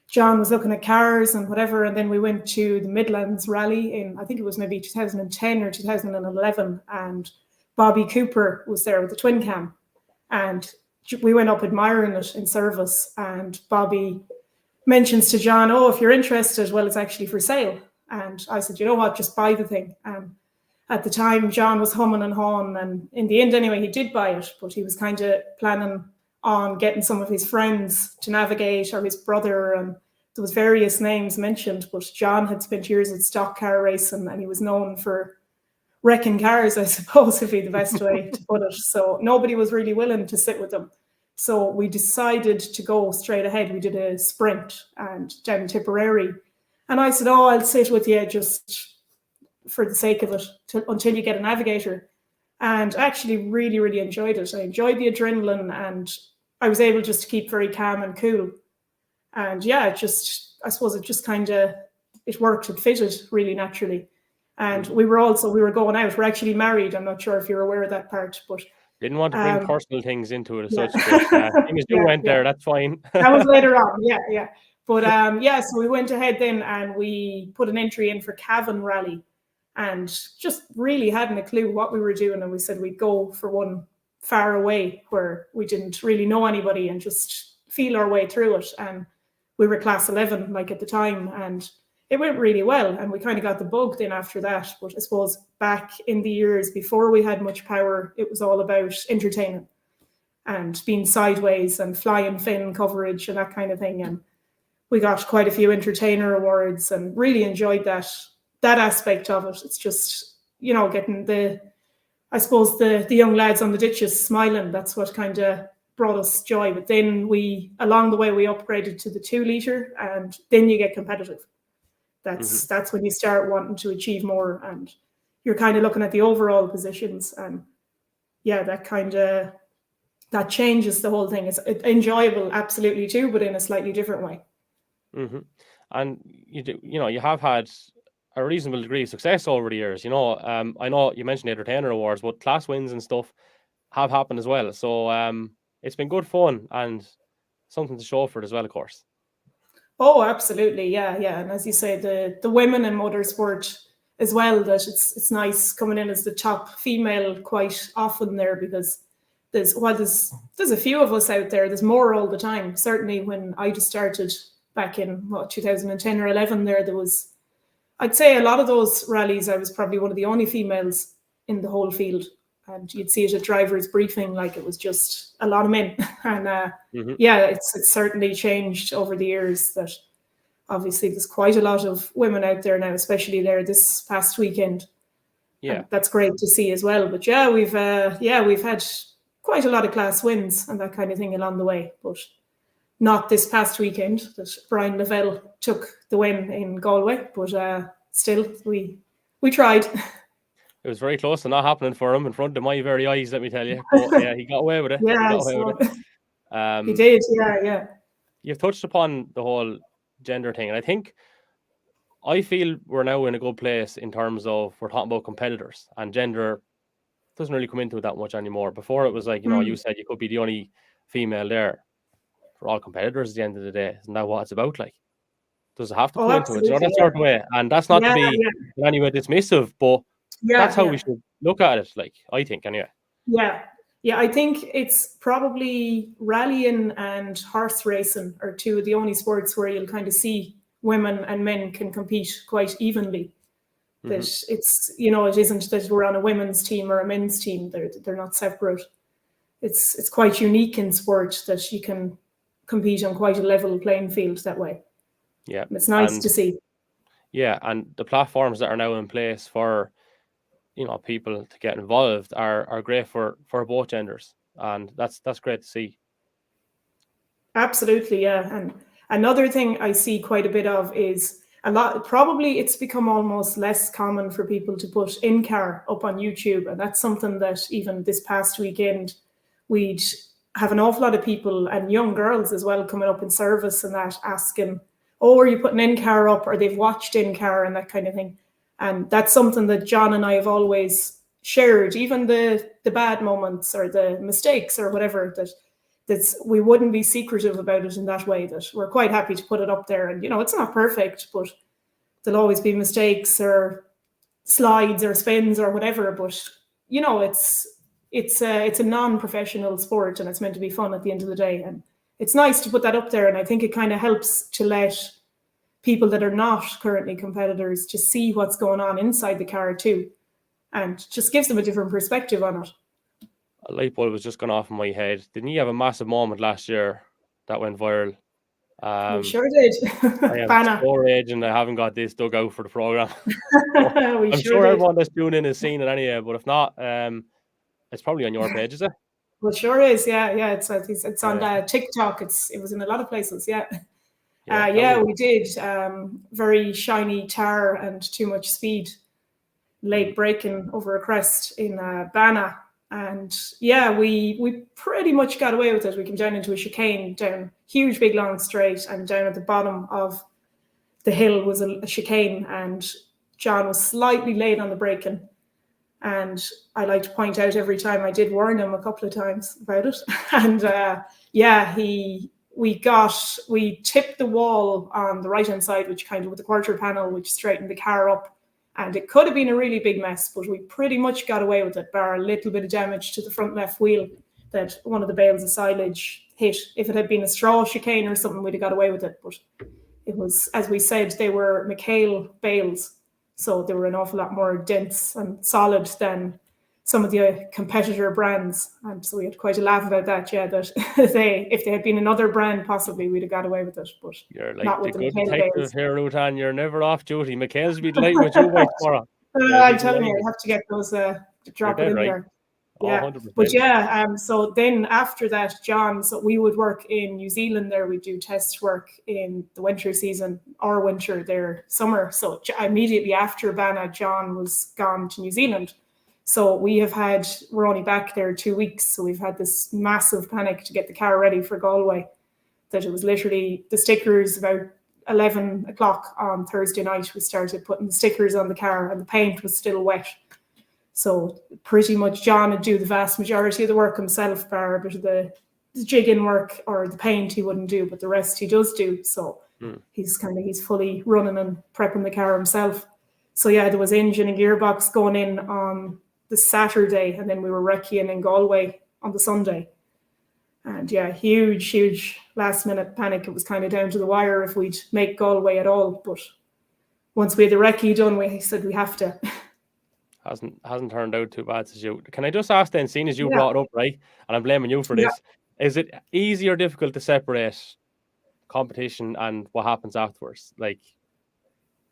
John was looking at cars and whatever. And then we went to the Midlands Rally in, I think it was maybe 2010 or 2011. And Bobby Cooper was there with the twin cam. And we went up admiring it in service. And Bobby mentions to John, oh, if you're interested, well, it's actually for sale. And I said, you know what, just buy the thing. At the time, John was humming and hawing. And in the end, anyway, he did buy it. But he was kind of planning on getting some of his friends to navigate, or his brother. And there was various names mentioned. But John had spent years at stock car racing, and he was known for wrecking cars, I suppose, would be the best way to put it. So nobody was really willing to sit with them. So we decided to go straight ahead. We did a sprint and down Tipperary. And I said, oh, I'll sit with you just for the sake of it until you get a navigator. And I actually really, really enjoyed it. I enjoyed the adrenaline, and I was able just to keep very calm and cool. And yeah, I suppose it just kind of, it worked, it fitted really naturally. And we were going out. We're actually married. I'm not sure if you're aware of that part, but didn't want to bring personal things into it as such. But, things you went there, that's fine. That was later on. Yeah. But so we went ahead then, and we put an entry in for Cavan Rally, and just really hadn't a clue what we were doing. And we said we'd go for one far away where we didn't really know anybody and just feel our way through it. And we were class 11, like at the time, and it went really well. And we kind of got the bug then after that. But I suppose back in the years before we had much power, it was all about entertaining and being sideways and flying fin coverage and that kind of thing. And we got quite a few entertainer awards and really enjoyed that aspect of it. It's just, getting the young lads on the ditches smiling. That's what kind of brought us joy. But then along the way, we upgraded to the 2 litre, and then you get competitive. That's when you start wanting to achieve more, and you're kind of looking at the overall positions. And yeah, that changes the whole thing. It's enjoyable, absolutely too, but in a slightly different way. Mm-hmm. And you have had a reasonable degree of success over the years. I know you mentioned entertainer awards, but class wins and stuff have happened as well. So it's been good fun and something to show for it as well, of course. Oh, absolutely, yeah. And as you say, the women in motorsport as well, that it's nice coming in as the top female quite often there, because there's a few of us out there. There's more all the time. Certainly when I just started back in 2010 or 11, there was, I'd say a lot of those rallies, I was probably one of the only females in the whole field. And you'd see it at drivers' briefing, like it was just a lot of men. And it's certainly changed over the years. That obviously there's quite a lot of women out there now, especially there this past weekend. Yeah, and that's great to see as well. But yeah, we've had quite a lot of class wins and that kind of thing along the way. But not this past weekend that Brian Lavelle took the win in Galway. But still, we tried. It was very close to not happening for him in front of my very eyes, let me tell you. But yeah, he got away with it. He did, yeah. You've touched upon the whole gender thing, and I feel we're now in a good place in terms of we're talking about competitors, and gender doesn't really come into it that much anymore. Before it was like, you said you could be the only female there. For all competitors at the end of the day, isn't that what it's about? Like, does it have to come into it? That sort of way. And that's not to be in any way dismissive, but that's how we should look at it, like, I think, anyway. Yeah, I think it's probably rallying and horse racing are two of the only sports where you'll kind of see women and men can compete quite evenly. That it's, it isn't that we're on a women's team or a men's team. They're not separate. It's quite unique in sport that you can compete on quite a level playing field that way. Yeah, and it's nice to see. Yeah, and the platforms that are now in place for people to get involved are great for both genders, and that's great to see. Absolutely, yeah. And another thing I see quite a bit of is, probably it's become almost less common for people to put in-car up on YouTube. And that's something that even this past weekend, we'd have an awful lot of people and young girls as well coming up in service and that asking, oh, are you putting in-car up? Or they've watched in-car and that kind of thing. And that's something that John and I have always shared, even the bad moments or the mistakes or whatever, that's we wouldn't be secretive about it in that way, that we're quite happy to put it up there. And, it's not perfect, but there'll always be mistakes or slides or spins or whatever. But, it's a non-professional sport and it's meant to be fun at the end of the day. And it's nice to put that up there. And I think it kind of helps to let people that are not currently competitors to see what's going on inside the car too. And just gives them a different perspective on it. A light bulb was just gone off in my head. Didn't you have a massive moment last year that went viral? We sure did. I am storage and I haven't got this dug out for the program. I'm sure everyone that's tuning in has seen it anyway, but if not, it's probably on your page, is it? Well, it sure is. Yeah. It's on TikTok. It was in a lot of places. Yeah. We did. Very shiny tar and too much speed. Late braking over a crest in Bana. And we pretty much got away with it. We came down into a chicane, down huge, big, long straight, and down at the bottom of the hill was a chicane, and John was slightly late on the braking. And I like to point out every time I did warn him a couple of times about it. And we tipped the wall on the right-hand side, which kind of with the quarter panel, which straightened the car up. And it could have been a really big mess, but we pretty much got away with it, bar a little bit of damage to the front left wheel that one of the bales of silage hit. If it had been a straw chicane or something, we'd have got away with it. But it was, as we said, they were McHale bales, so they were an awful lot more dense and solid than some of the competitor brands. And so we had quite a laugh about that, that if they had been another brand, possibly we'd have got away with it. But you're like not with the the good McHale detective bales. here, Rutan. You're never off duty. McHale's be delighted with you by tomorrow. I'm telling you, I have to get those drop it in right. there. Oh, Yeah, 100%. but so then after that, John, so we would work in New Zealand there. We'd do test work in the winter season, our winter, their summer. So immediately after Bana, John was gone to New Zealand. So we're only back there 2 weeks. So we've had this massive panic to get the car ready for Galway, that it was literally the stickers about 11 o'clock on Thursday night. We started putting the stickers on the car and the paint was still wet. So pretty much John would do the vast majority of the work himself, bar a bit of the jigging work or the paint he wouldn't do, but the rest he does do. So he's fully running and prepping the car himself. So there was engine and gearbox going in on the Saturday, and then we were recceing in Galway on the Sunday. And huge last minute panic. It was kind of down to the wire if we'd make Galway at all. But once we had the recce done, we said we have to. Hasn't turned out too bad, says you. Can I just ask then, seeing as you brought it up, right, and I'm blaming you for this, is it easy or difficult to separate competition and what happens afterwards? Like,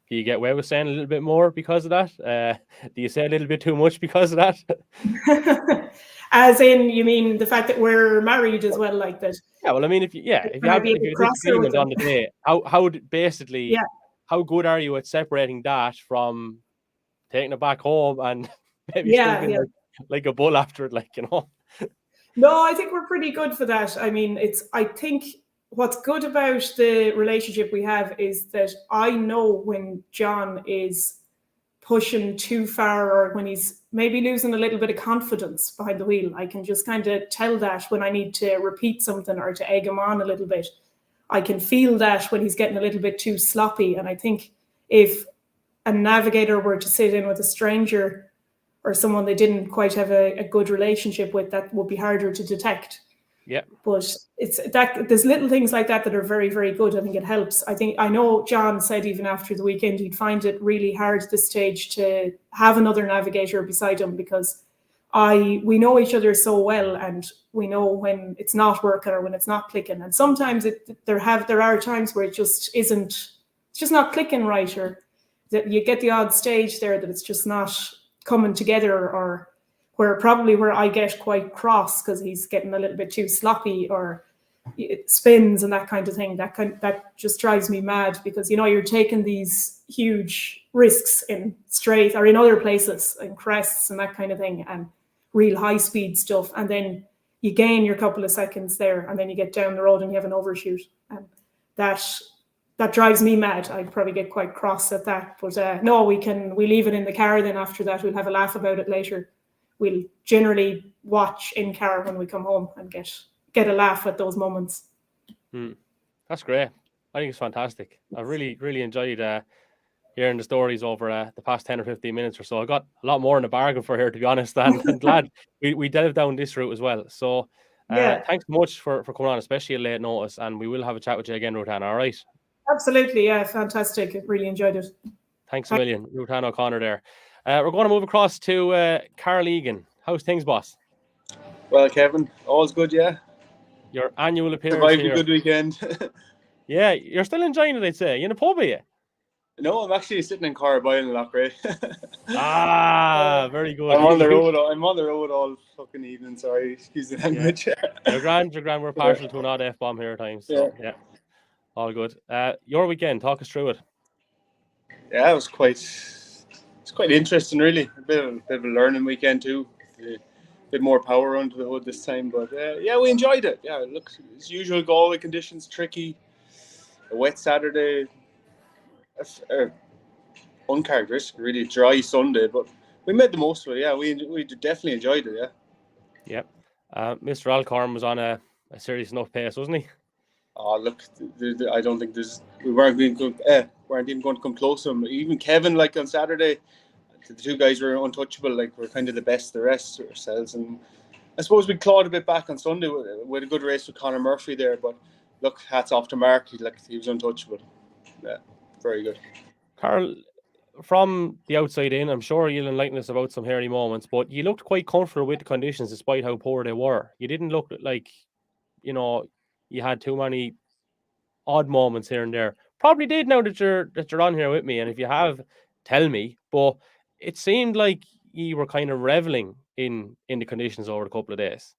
do you get away with saying a little bit more because of that? Do you say a little bit too much because of that? As in, you mean the fact that we're married as well, like that? Yeah, well, I mean, if you have disagreement on the day, how good are you at separating that from taking it back home and maybe still being like a bull after it, No, I think we're pretty good for that. I mean, I think what's good about the relationship we have is that I know when John is pushing too far or when he's maybe losing a little bit of confidence behind the wheel. I can just kind of tell that when I need to repeat something or to egg him on a little bit. I can feel that when he's getting a little bit too sloppy. And I think if a navigator were to sit in with a stranger or someone they didn't quite have a good relationship with, that would be harder to detect. Yeah. But there's little things like that are very, very good. I think it helps. I know John said even after the weekend, he'd find it really hard at this stage to have another navigator beside him because we know each other so well and we know when it's not working or when it's not clicking. And sometimes there are times where it just isn't, it's just not clicking right, or that you get the odd stage there that it's just not coming together, or where I get quite cross because he's getting a little bit too sloppy, or spins and that kind of thing. That just drives me mad, because you're taking these huge risks in straight or in other places, in crests and that kind of thing, and real high speed stuff, and then you gain your couple of seconds there, and then you get down the road and you have an overshoot, and that drives me mad. I'd probably get quite cross at that. But no, we leave it in the car. Then after that, we'll have a laugh about it later. We'll generally watch in car when we come home and get a laugh at those moments. That's great. I think it's fantastic. I really, really enjoyed hearing the stories over the past 10 or 15 minutes or so. I got a lot more in the bargain for here, to be honest, and I'm glad we delved down this route as well. So thanks so much for coming on, especially at late notice, and we will have a chat with you again, Rutan, all right? Absolutely, yeah, fantastic. I really enjoyed it. Thanks a million, Rutan O'Connor there. We're going to move across to Karl Egan. How's things, boss? Well, Kevin, all's good, yeah. Your annual appearance Survived here. a good weekend. Yeah, you're still enjoying it, I'd say. You in a pub, are you? No, I'm actually sitting in Corrib in Lochray. Very good. I'm on the road all fucking evening. Sorry, excuse the language. You're grand. We're partial to an odd F-bomb here at times. So, yeah. All good. Your weekend, talk us through it. Yeah, it was quite interesting, really. A bit of a learning weekend too. A bit more power under the hood this time, but yeah, we enjoyed it. Yeah, look, as usual, Galway conditions tricky. A wet Saturday, uncharacteristic, really dry Sunday, but we made the most of it. Yeah, we definitely enjoyed it. Yeah. Yep. Mr. Alcorn was on a serious enough pace, wasn't he? Oh, look, I don't think we weren't even going to come close to him. Even Kevin, like on Saturday, the two guys were untouchable. Like, we're kind of the best of the rest ourselves, and I suppose we clawed a bit back on Sunday with a good race with Conor Murphy there. But look, hats off to Mark. He was untouchable. Yeah, very good. Karl, from the outside in, I'm sure you'll enlighten us about some hairy moments, but you looked quite comfortable with the conditions despite how poor they were. You didn't look like, you had too many odd moments here and there. Probably did now that you're on here with me, and if you have, tell me. But it seemed like you were kind of reveling in the conditions over a couple of days.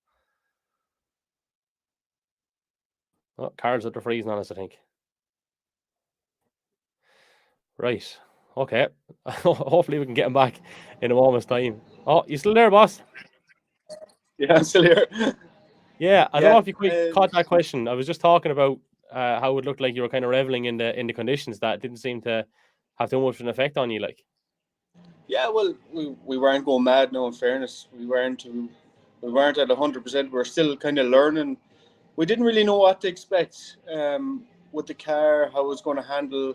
Oh, Karl's at the freezing on us, I think. Right. Okay. Hopefully we can get him back in a moment's time. Oh, you still there, boss? Yeah, I'm still here. Yeah, I don't know if you quite caught that question. I was just talking about how it looked like you were kind of reveling in the conditions that didn't seem to have too much of an effect on you, like. Yeah, well, we weren't going mad. No, in fairness, we weren't at 100%. We're still kind of learning. We didn't really know what to expect with the car, how it was going to handle.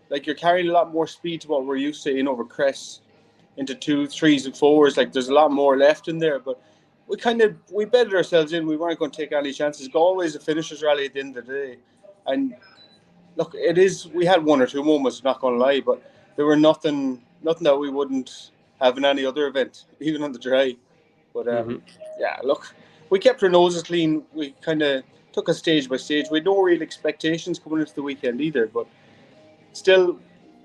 Like, you're carrying a lot more speed to what we're used to in over crests into 2s, 3s, and 4s. Like, there's a lot more left in there, but we betted ourselves in. We weren't going to take any chances. Galway's a finishers rally at the end of the day, and look, we had one or two moments, not going to lie, but there were nothing that we wouldn't have in any other event, even on the dry. But yeah, look, we kept our noses clean. We kind of took it stage by stage. We had no real expectations coming into the weekend either, but still,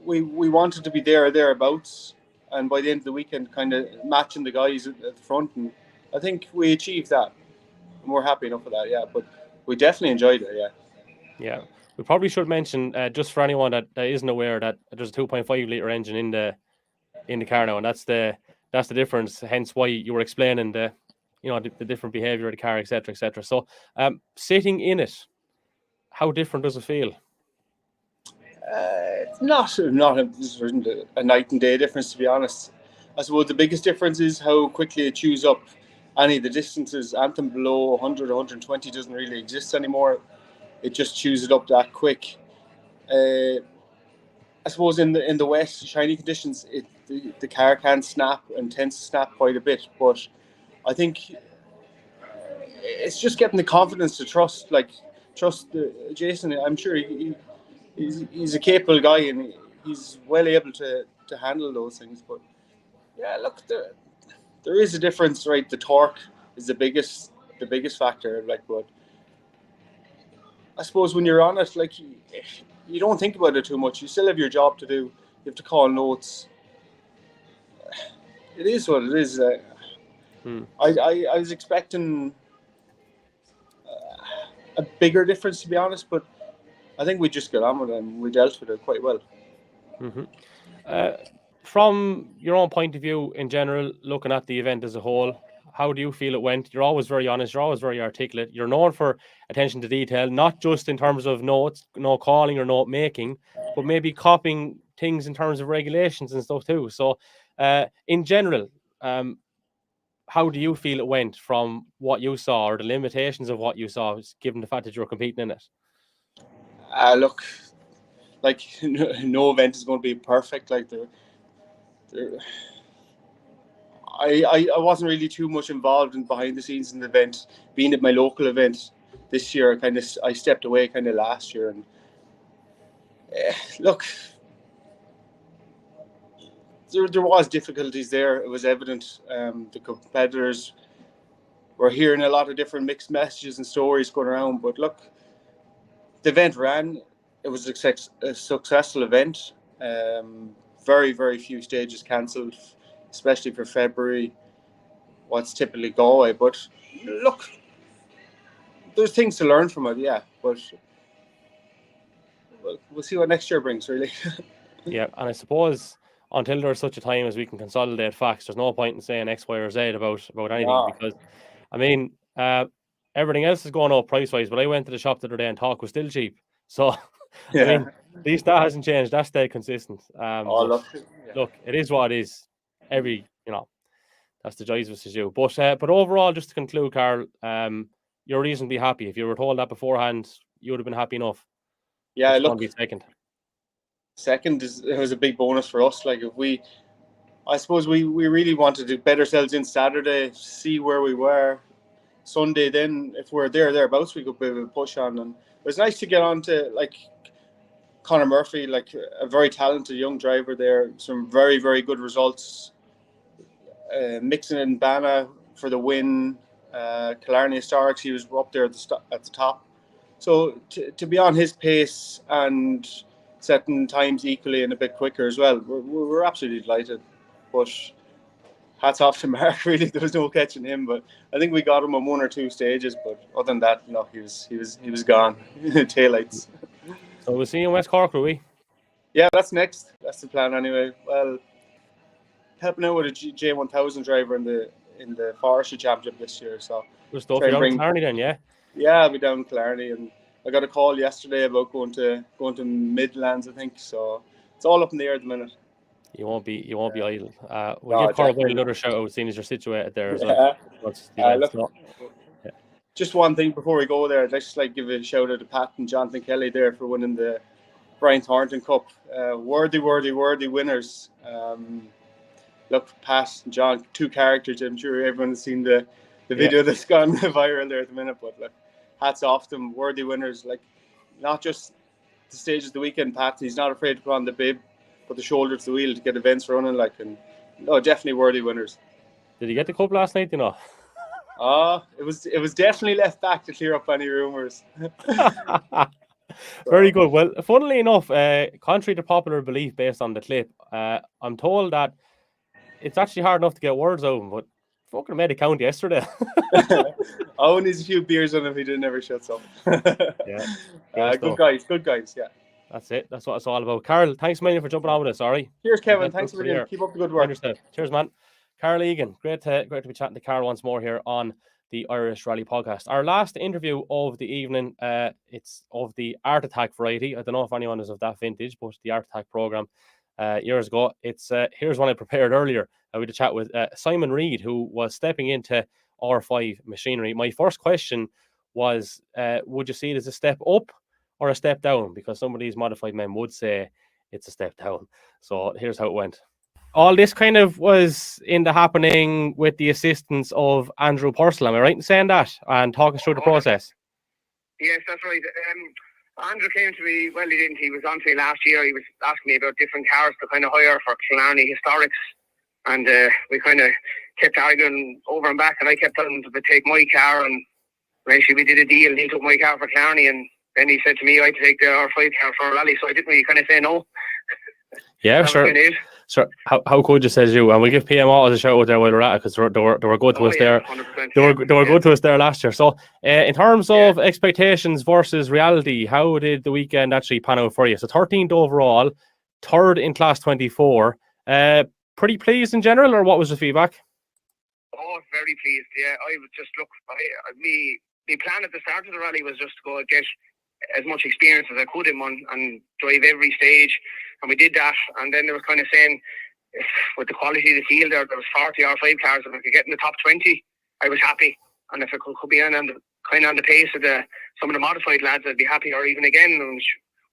we wanted to be there or thereabouts, and by the end of the weekend, kind of matching the guys at the front, and I think we achieved that, and we're happy enough with that. Yeah, but we definitely enjoyed it. Yeah. We probably should mention, just for anyone that isn't aware, that there's a 2.5 litre engine in the car now, and that's the difference. Hence why you were explaining the different behaviour of the car, etc., etc. So, sitting in it, how different does it feel? It's not a night and day difference, to be honest. I suppose the biggest difference is how quickly it chews up any of the distances. Anything below 100, 120 doesn't really exist anymore. It just chews it up that quick. I suppose in the wet, shiny conditions, the car can snap and tends to snap quite a bit. But I think it's just getting the confidence to trust Jason. I'm sure he's a capable guy, and he's well able to handle those things. But yeah, look, there is a difference, right? The torque is the biggest factor. Like, but I suppose when you're on it, like, you don't think about it too much. You still have your job to do. You have to call notes. It is what it is. I was expecting a bigger difference, to be honest. But I think we just got on with it and we dealt with it quite well. From your own point of view, in general, looking at the event as a whole, how do you feel it went? You're always very honest. You're always very articulate. You're known for attention to detail, not just in terms of notes, no calling or note making, but maybe copying things in terms of regulations and stuff too. So, in general, how do you feel it went from what you saw, or the limitations of what you saw, given the fact that you were competing in it? Look, like no event is going to be perfect. Like I wasn't really too much involved in behind the scenes in the event. Being at my local event this year, I stepped away kind of last year. And look, there was difficulties there. It was evident. The competitors were hearing a lot of different mixed messages and stories going around. But look, the event ran. It was a successful event. Very, very few stages cancelled, especially for February, what's typically Galway. But look, there's things to learn from it, yeah. But we'll see what next year brings, really. Yeah, and I suppose until there's such a time as we can consolidate facts, there's no point in saying X, Y, or Z about anything, because, I mean, everything else is going up price-wise, but I went to the shop the other day and talk was still cheap. So, yeah. I mean, at least that hasn't changed. That's stayed consistent. Look, it is what it is. That's the joys of it, you. But overall, just to conclude, Karl, you're reasonably happy. If you were told that beforehand, you would have been happy enough. Yeah, look, be second. Second was a big bonus for us. Like, I suppose we really wanted to bet ourselves in Saturday, see where we were. Sunday, then if we're thereabouts, we could be able to push on. And it was nice to get on to, like, Conor Murphy, like a very talented young driver there. Some very, very good results. Mixon and Bana for the win. Killarney Historics, he was up there at the top. So to be on his pace and setting times equally and a bit quicker as well, we're absolutely delighted. But hats off to Mark, really. There was no catching him, but I think we got him on one or two stages. But other than that, no, he was gone. Taillights. So we'll see you in West Cork, will we? Yeah, that's next. That's the plan anyway. Well, helping out with a J1000 driver in the Forestry Championship this year. So good stuff. You're down in Killarney then, yeah? Yeah, I'll be down in Killarney, and I got a call yesterday about going to Midlands, I think. So it's all up in the air at the minute. You won't be idle. We'll give Corrib another shout out, seeing as you're situated there as well. Just one thing before we go there, I'd just like give a shout out to Pat and Jonathan Kelly there for winning the Brian Thornton Cup. Worthy winners. Look, Pat and John, two characters. I'm sure everyone's seen the video that's gone viral there at the minute. But look, hats off to them, worthy winners. Like, not just the stages of the weekend, Pat. He's not afraid to put on the bib, put the shoulder to the wheel to get events running. Like, and no, definitely worthy winners. Did he get the cup last night? You know. It was definitely left back to clear up any rumours. Very good. Well, funnily enough, contrary to popular belief based on the clip, I'm told that it's actually hard enough to get words out of him, but fucking made a count yesterday. Owen needs a few beers on him. He didn't ever shut up. Yeah. Good guys. Yeah. That's it. That's what it's all about. Karl, thanks a million for jumping on with us. Sorry. Cheers, Kevin. Thanks for being. Keep up the good work. Cheers, man. Karl Egan, great to be chatting to Karl once more here on the Irish Rally Podcast. Our last interview of the evening, it's of the Art Attack variety. I don't know if anyone is of that vintage, but the Art Attack program years ago. It's here's one I prepared earlier. We had a chat with Simon Reid, who was stepping into R5 machinery. My first question was, would you see it as a step up or a step down? Because some of these modified men would say it's a step down. So here's how it went. All this kind of was in the happening with the assistance of Andrew Purcell. Am I right in saying that? And talk us through the process. Yes, that's right. Andrew came to me, well, he didn't. He was on to me last year. He was asking me about different cars to kind of hire for Killarney Historics. And we kind of kept arguing over and back. And I kept telling him to take my car. And eventually we did a deal. He took my car for Killarney. And then he said to me I had to take the R5 car for a rally. So I didn't really kind of say no. Yeah, sure. So how could you, says you? And we'll give PM Autos a shout out there while we're at it, because they were good to us there. 100%, They were good to us there last year. So in terms of expectations versus reality, how did the weekend actually pan out for you? So 13th overall, 3rd in class 24. Pretty pleased in general, or what was the feedback? Oh, very pleased. Yeah, I was just my plan at the start of the rally was just to go get as much experience as I could in one and drive every stage, and we did that. And then they were kind of saying, if, with the quality of the field there was 40 R5 cars, if I could get in the top 20, I was happy. And if I could be on the pace of some of the modified lads, I'd be happy. Or even again,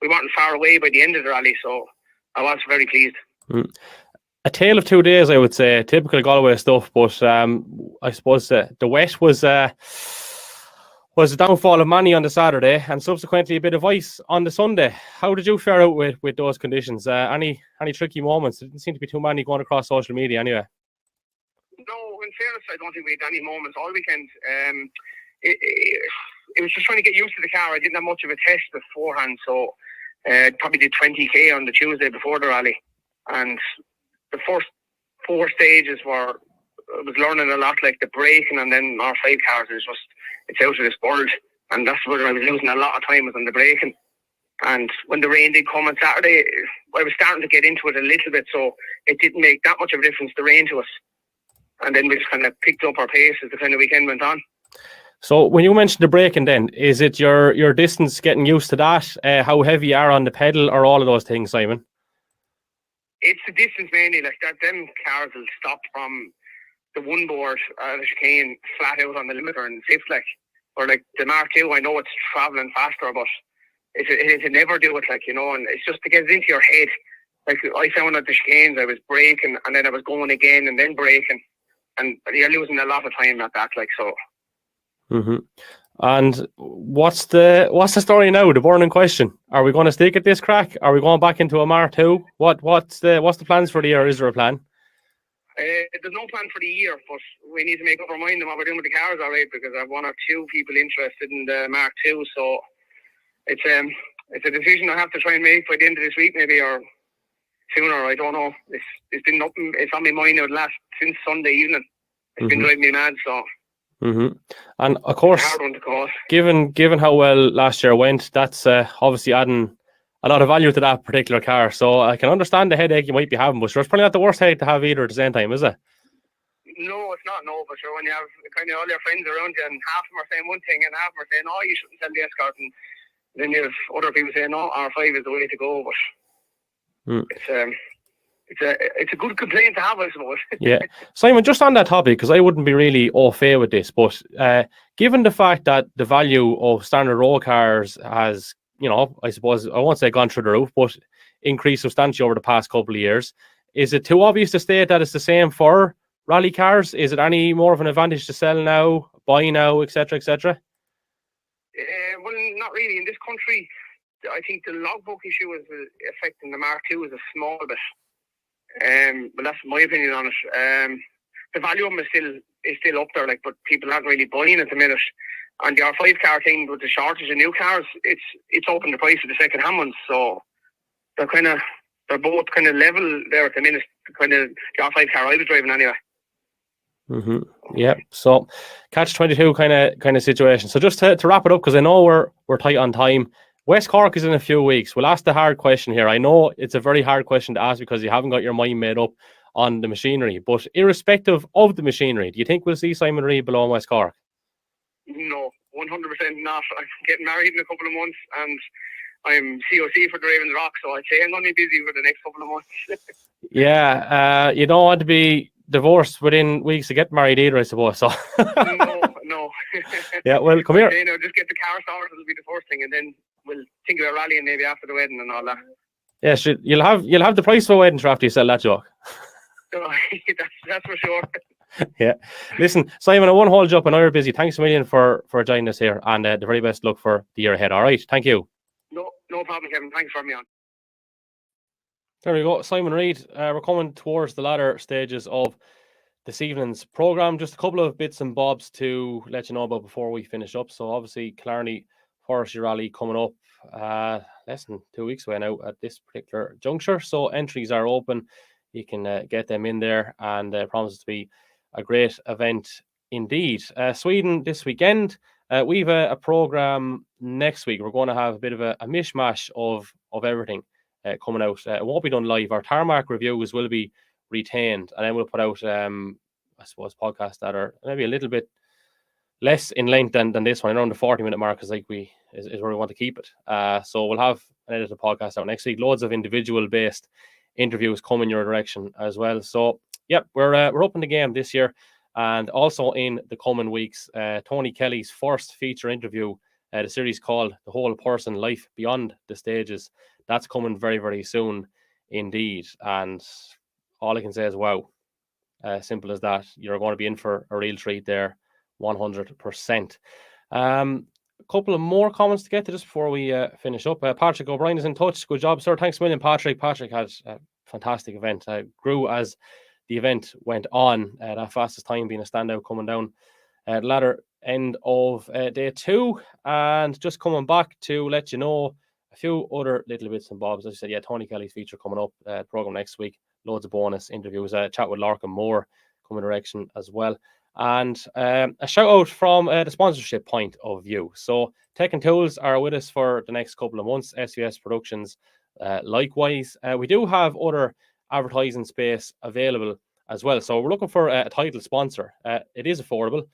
we weren't far away by the end of the rally, so I was very pleased. A tale of 2 days, I would say. Typical Galway stuff, but I suppose the wet was the downfall of many on the Saturday, and subsequently a bit of ice on the Sunday. How did you fare out with those conditions? Any tricky moments? There didn't seem to be too many going across social media anyway. No, in fairness, I don't think we had any moments all weekend. It was just trying to get used to the car. I didn't have much of a test beforehand, so probably did 20k on the Tuesday before the rally, and the first 4 stages I was learning a lot, like the braking, and then R5 cars is just, it's out of this world, and that's where I was losing a lot of time, was on the braking. And when the rain did come on Saturday, I was starting to get into it a little bit, so it didn't make that much of a difference, the rain to us. And then we just kind of picked up our pace as the kind of weekend went on. So when you mentioned the braking then, is it your distance, getting used to that, how heavy you are on the pedal, or all of those things, Simon? It's the distance mainly, like that. Them cars will stop from the one board, the chicane, flat out on the limiter and fifth, like, or like the Mark II. I know it's travelling faster, but it never do it, like, you know. And it's just to get it into your head. Like, I found at the chicanes, I was braking and then I was going again and then braking, and you're losing a lot of time at that, like, so. And what's the story now? The burning question: are we going to stick at this crack? Are we going back into a Mark II? What's the plans for the year? Is there a plan? There's no plan for the year, but we need to make up our mind on what we're doing with the cars, all right? Because I have 1 or 2 people interested in the Mark II, so it's a decision I have to try and make by the end of this week, maybe, or sooner. I don't know. It's been nothing. It's on my mind now since Sunday evening. It's been driving me mad, so. And of course, given how well last year went, that's obviously adding a lot of value to that particular car. So I can understand the headache you might be having, but sure, it's probably not the worst headache to have either at the same time, is it? No, it's not. No, but sure, when you have kind of all your friends around you, and half of them are saying one thing, and half of them are saying, "Oh, you shouldn't sell the S-Cart," and then you have other people saying, "No, R5 is the way to go." But it's a good complaint to have, I suppose. Yeah. Simon, just on that topic, because I wouldn't be really au fait with this, but given the fact that the value of standard road cars has, you know, I suppose, I won't say gone through the roof, but increased substantially over the past couple of years, is it too obvious to state that it's the same for rally cars? Is it any more of an advantage to sell now, buy now, etc., etc.? Well, not really. In this country, I think the logbook issue is affecting the Mark II is a small bit. But that's my opinion on it. The value of them is still up there, like, but people aren't really buying at the minute. And the R5 car thing, with the shortage of new cars, it's opened the price of the second-hand ones. So they're both kind of level there at the minute. Kind of the R5 car I was driving anyway. Yeah. So catch-22 kind of situation. So just to wrap it up, because I know we're tight on time. West Cork is in a few weeks. We'll ask the hard question here. I know it's a very hard question to ask because you haven't got your mind made up on the machinery. But irrespective of the machinery, do you think we'll see Simon Reid below in West Cork? No, 100% not. I'm getting married in a couple of months and I'm COC for the Ravens Rock, so I'd say I'm going to be busy for the next couple of months. Yeah, you don't want to be divorced within weeks to get married either, I suppose. So. No. Yeah, well, come here. You know, just get the car started. It'll be the first thing, and then we'll think about rallying maybe after the wedding and all that. Yeah, you'll have the price for a wedding after you sell that joke. That's for sure. Yeah. Listen, Simon, I won't hold you up. I know you're busy. Thanks a million for joining us here, and the very best luck for the year ahead. All right. Thank you. No problem, Kevin. Thanks for having me on. There we go. Simon Reid. We're coming towards the latter stages of this evening's programme. Just a couple of bits and bobs to let you know about before we finish up. So obviously, Killarney Forestry Rally coming up less than 2 weeks away now at this particular juncture. So entries are open. you can get them in there, and promises to be a great event indeed. Sweden this weekend. We've a program next week. We're going to have a bit of a mishmash of everything coming out. It won't be done live. Our tarmac reviews will be retained, and then we'll put out, I suppose, podcasts that are maybe a little bit less in length than this one, around the 40-minute mark, is where we want to keep it. So we'll have an edited podcast out next week. Loads of individual-based interviews coming your direction as well. So, yep, we're up in the game this year. And also in the coming weeks, Tony Kelly's first feature interview, the series called The Whole Person Life Beyond the Stages. That's coming very, very soon indeed. And all I can say is, wow, simple as that. You're going to be in for a real treat there, 100%. A couple of more comments to get to just before we finish up. Patrick O'Brien is in touch. Good job, sir. Thanks a million, Patrick. Patrick had a fantastic event. Grew as the event went on, that fastest time being a standout coming down the latter end of day 2. And just coming back to let you know a few other little bits and bobs. As I said, yeah, Tony Kelly's feature coming up, program next week. Loads of bonus interviews. Chat with Larkin Moore coming direction as well. And a shout out from the sponsorship point of view. So Tech and Tools are with us for the next couple of months. SVS Productions likewise. We do have other advertising space available as well. So we're looking for a title sponsor. It is affordable.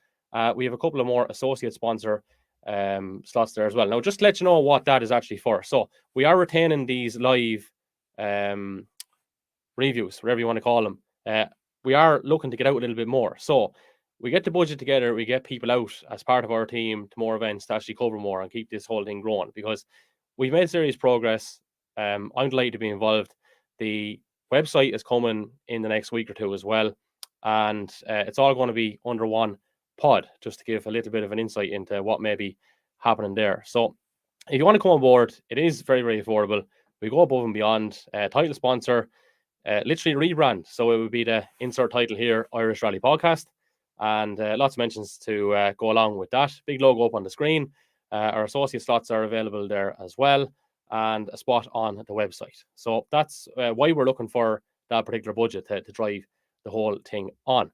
We have a couple of more associate sponsor slots there as well. Now, just to let you know what that is actually for. So we are retaining these live reviews, whatever you want to call them. We are looking to get out a little bit more. So we get the budget together, we get people out as part of our team to more events to actually cover more and keep this whole thing growing, because we've made serious progress. I'm delighted to be involved. The website is coming in the next week or two as well, and it's all going to be under one pod, just to give a little bit of an insight into what may be happening there. So if you want to come on board, it is very, very affordable. We go above and beyond. Title sponsor, literally rebrand, so it would be the insert title here, Irish Rally Podcast, and lots of mentions to go along with that. Big logo up on the screen. Our associate slots are available there as well, and a spot on the website. So that's why we're looking for that particular budget to drive the whole thing on.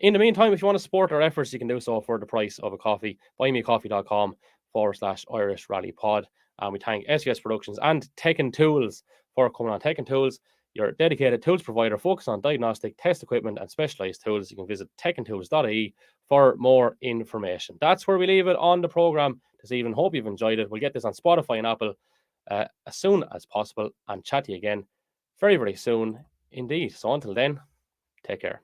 In the meantime, if you want to support our efforts, you can do so for the price of a coffee. buymeacoffee.com/Irish Rally Pod. And we thank SVS Productions and Tech and Tools for coming on. Tech and Tools, your dedicated tools provider focused on diagnostic, test equipment, and specialized tools. You can visit techandtools.ie for more information. That's where we leave it on the program this evening. Hope you've enjoyed it. We'll get this on Spotify and Apple as soon as possible, and chat to you again very, very soon indeed. So until then, take care.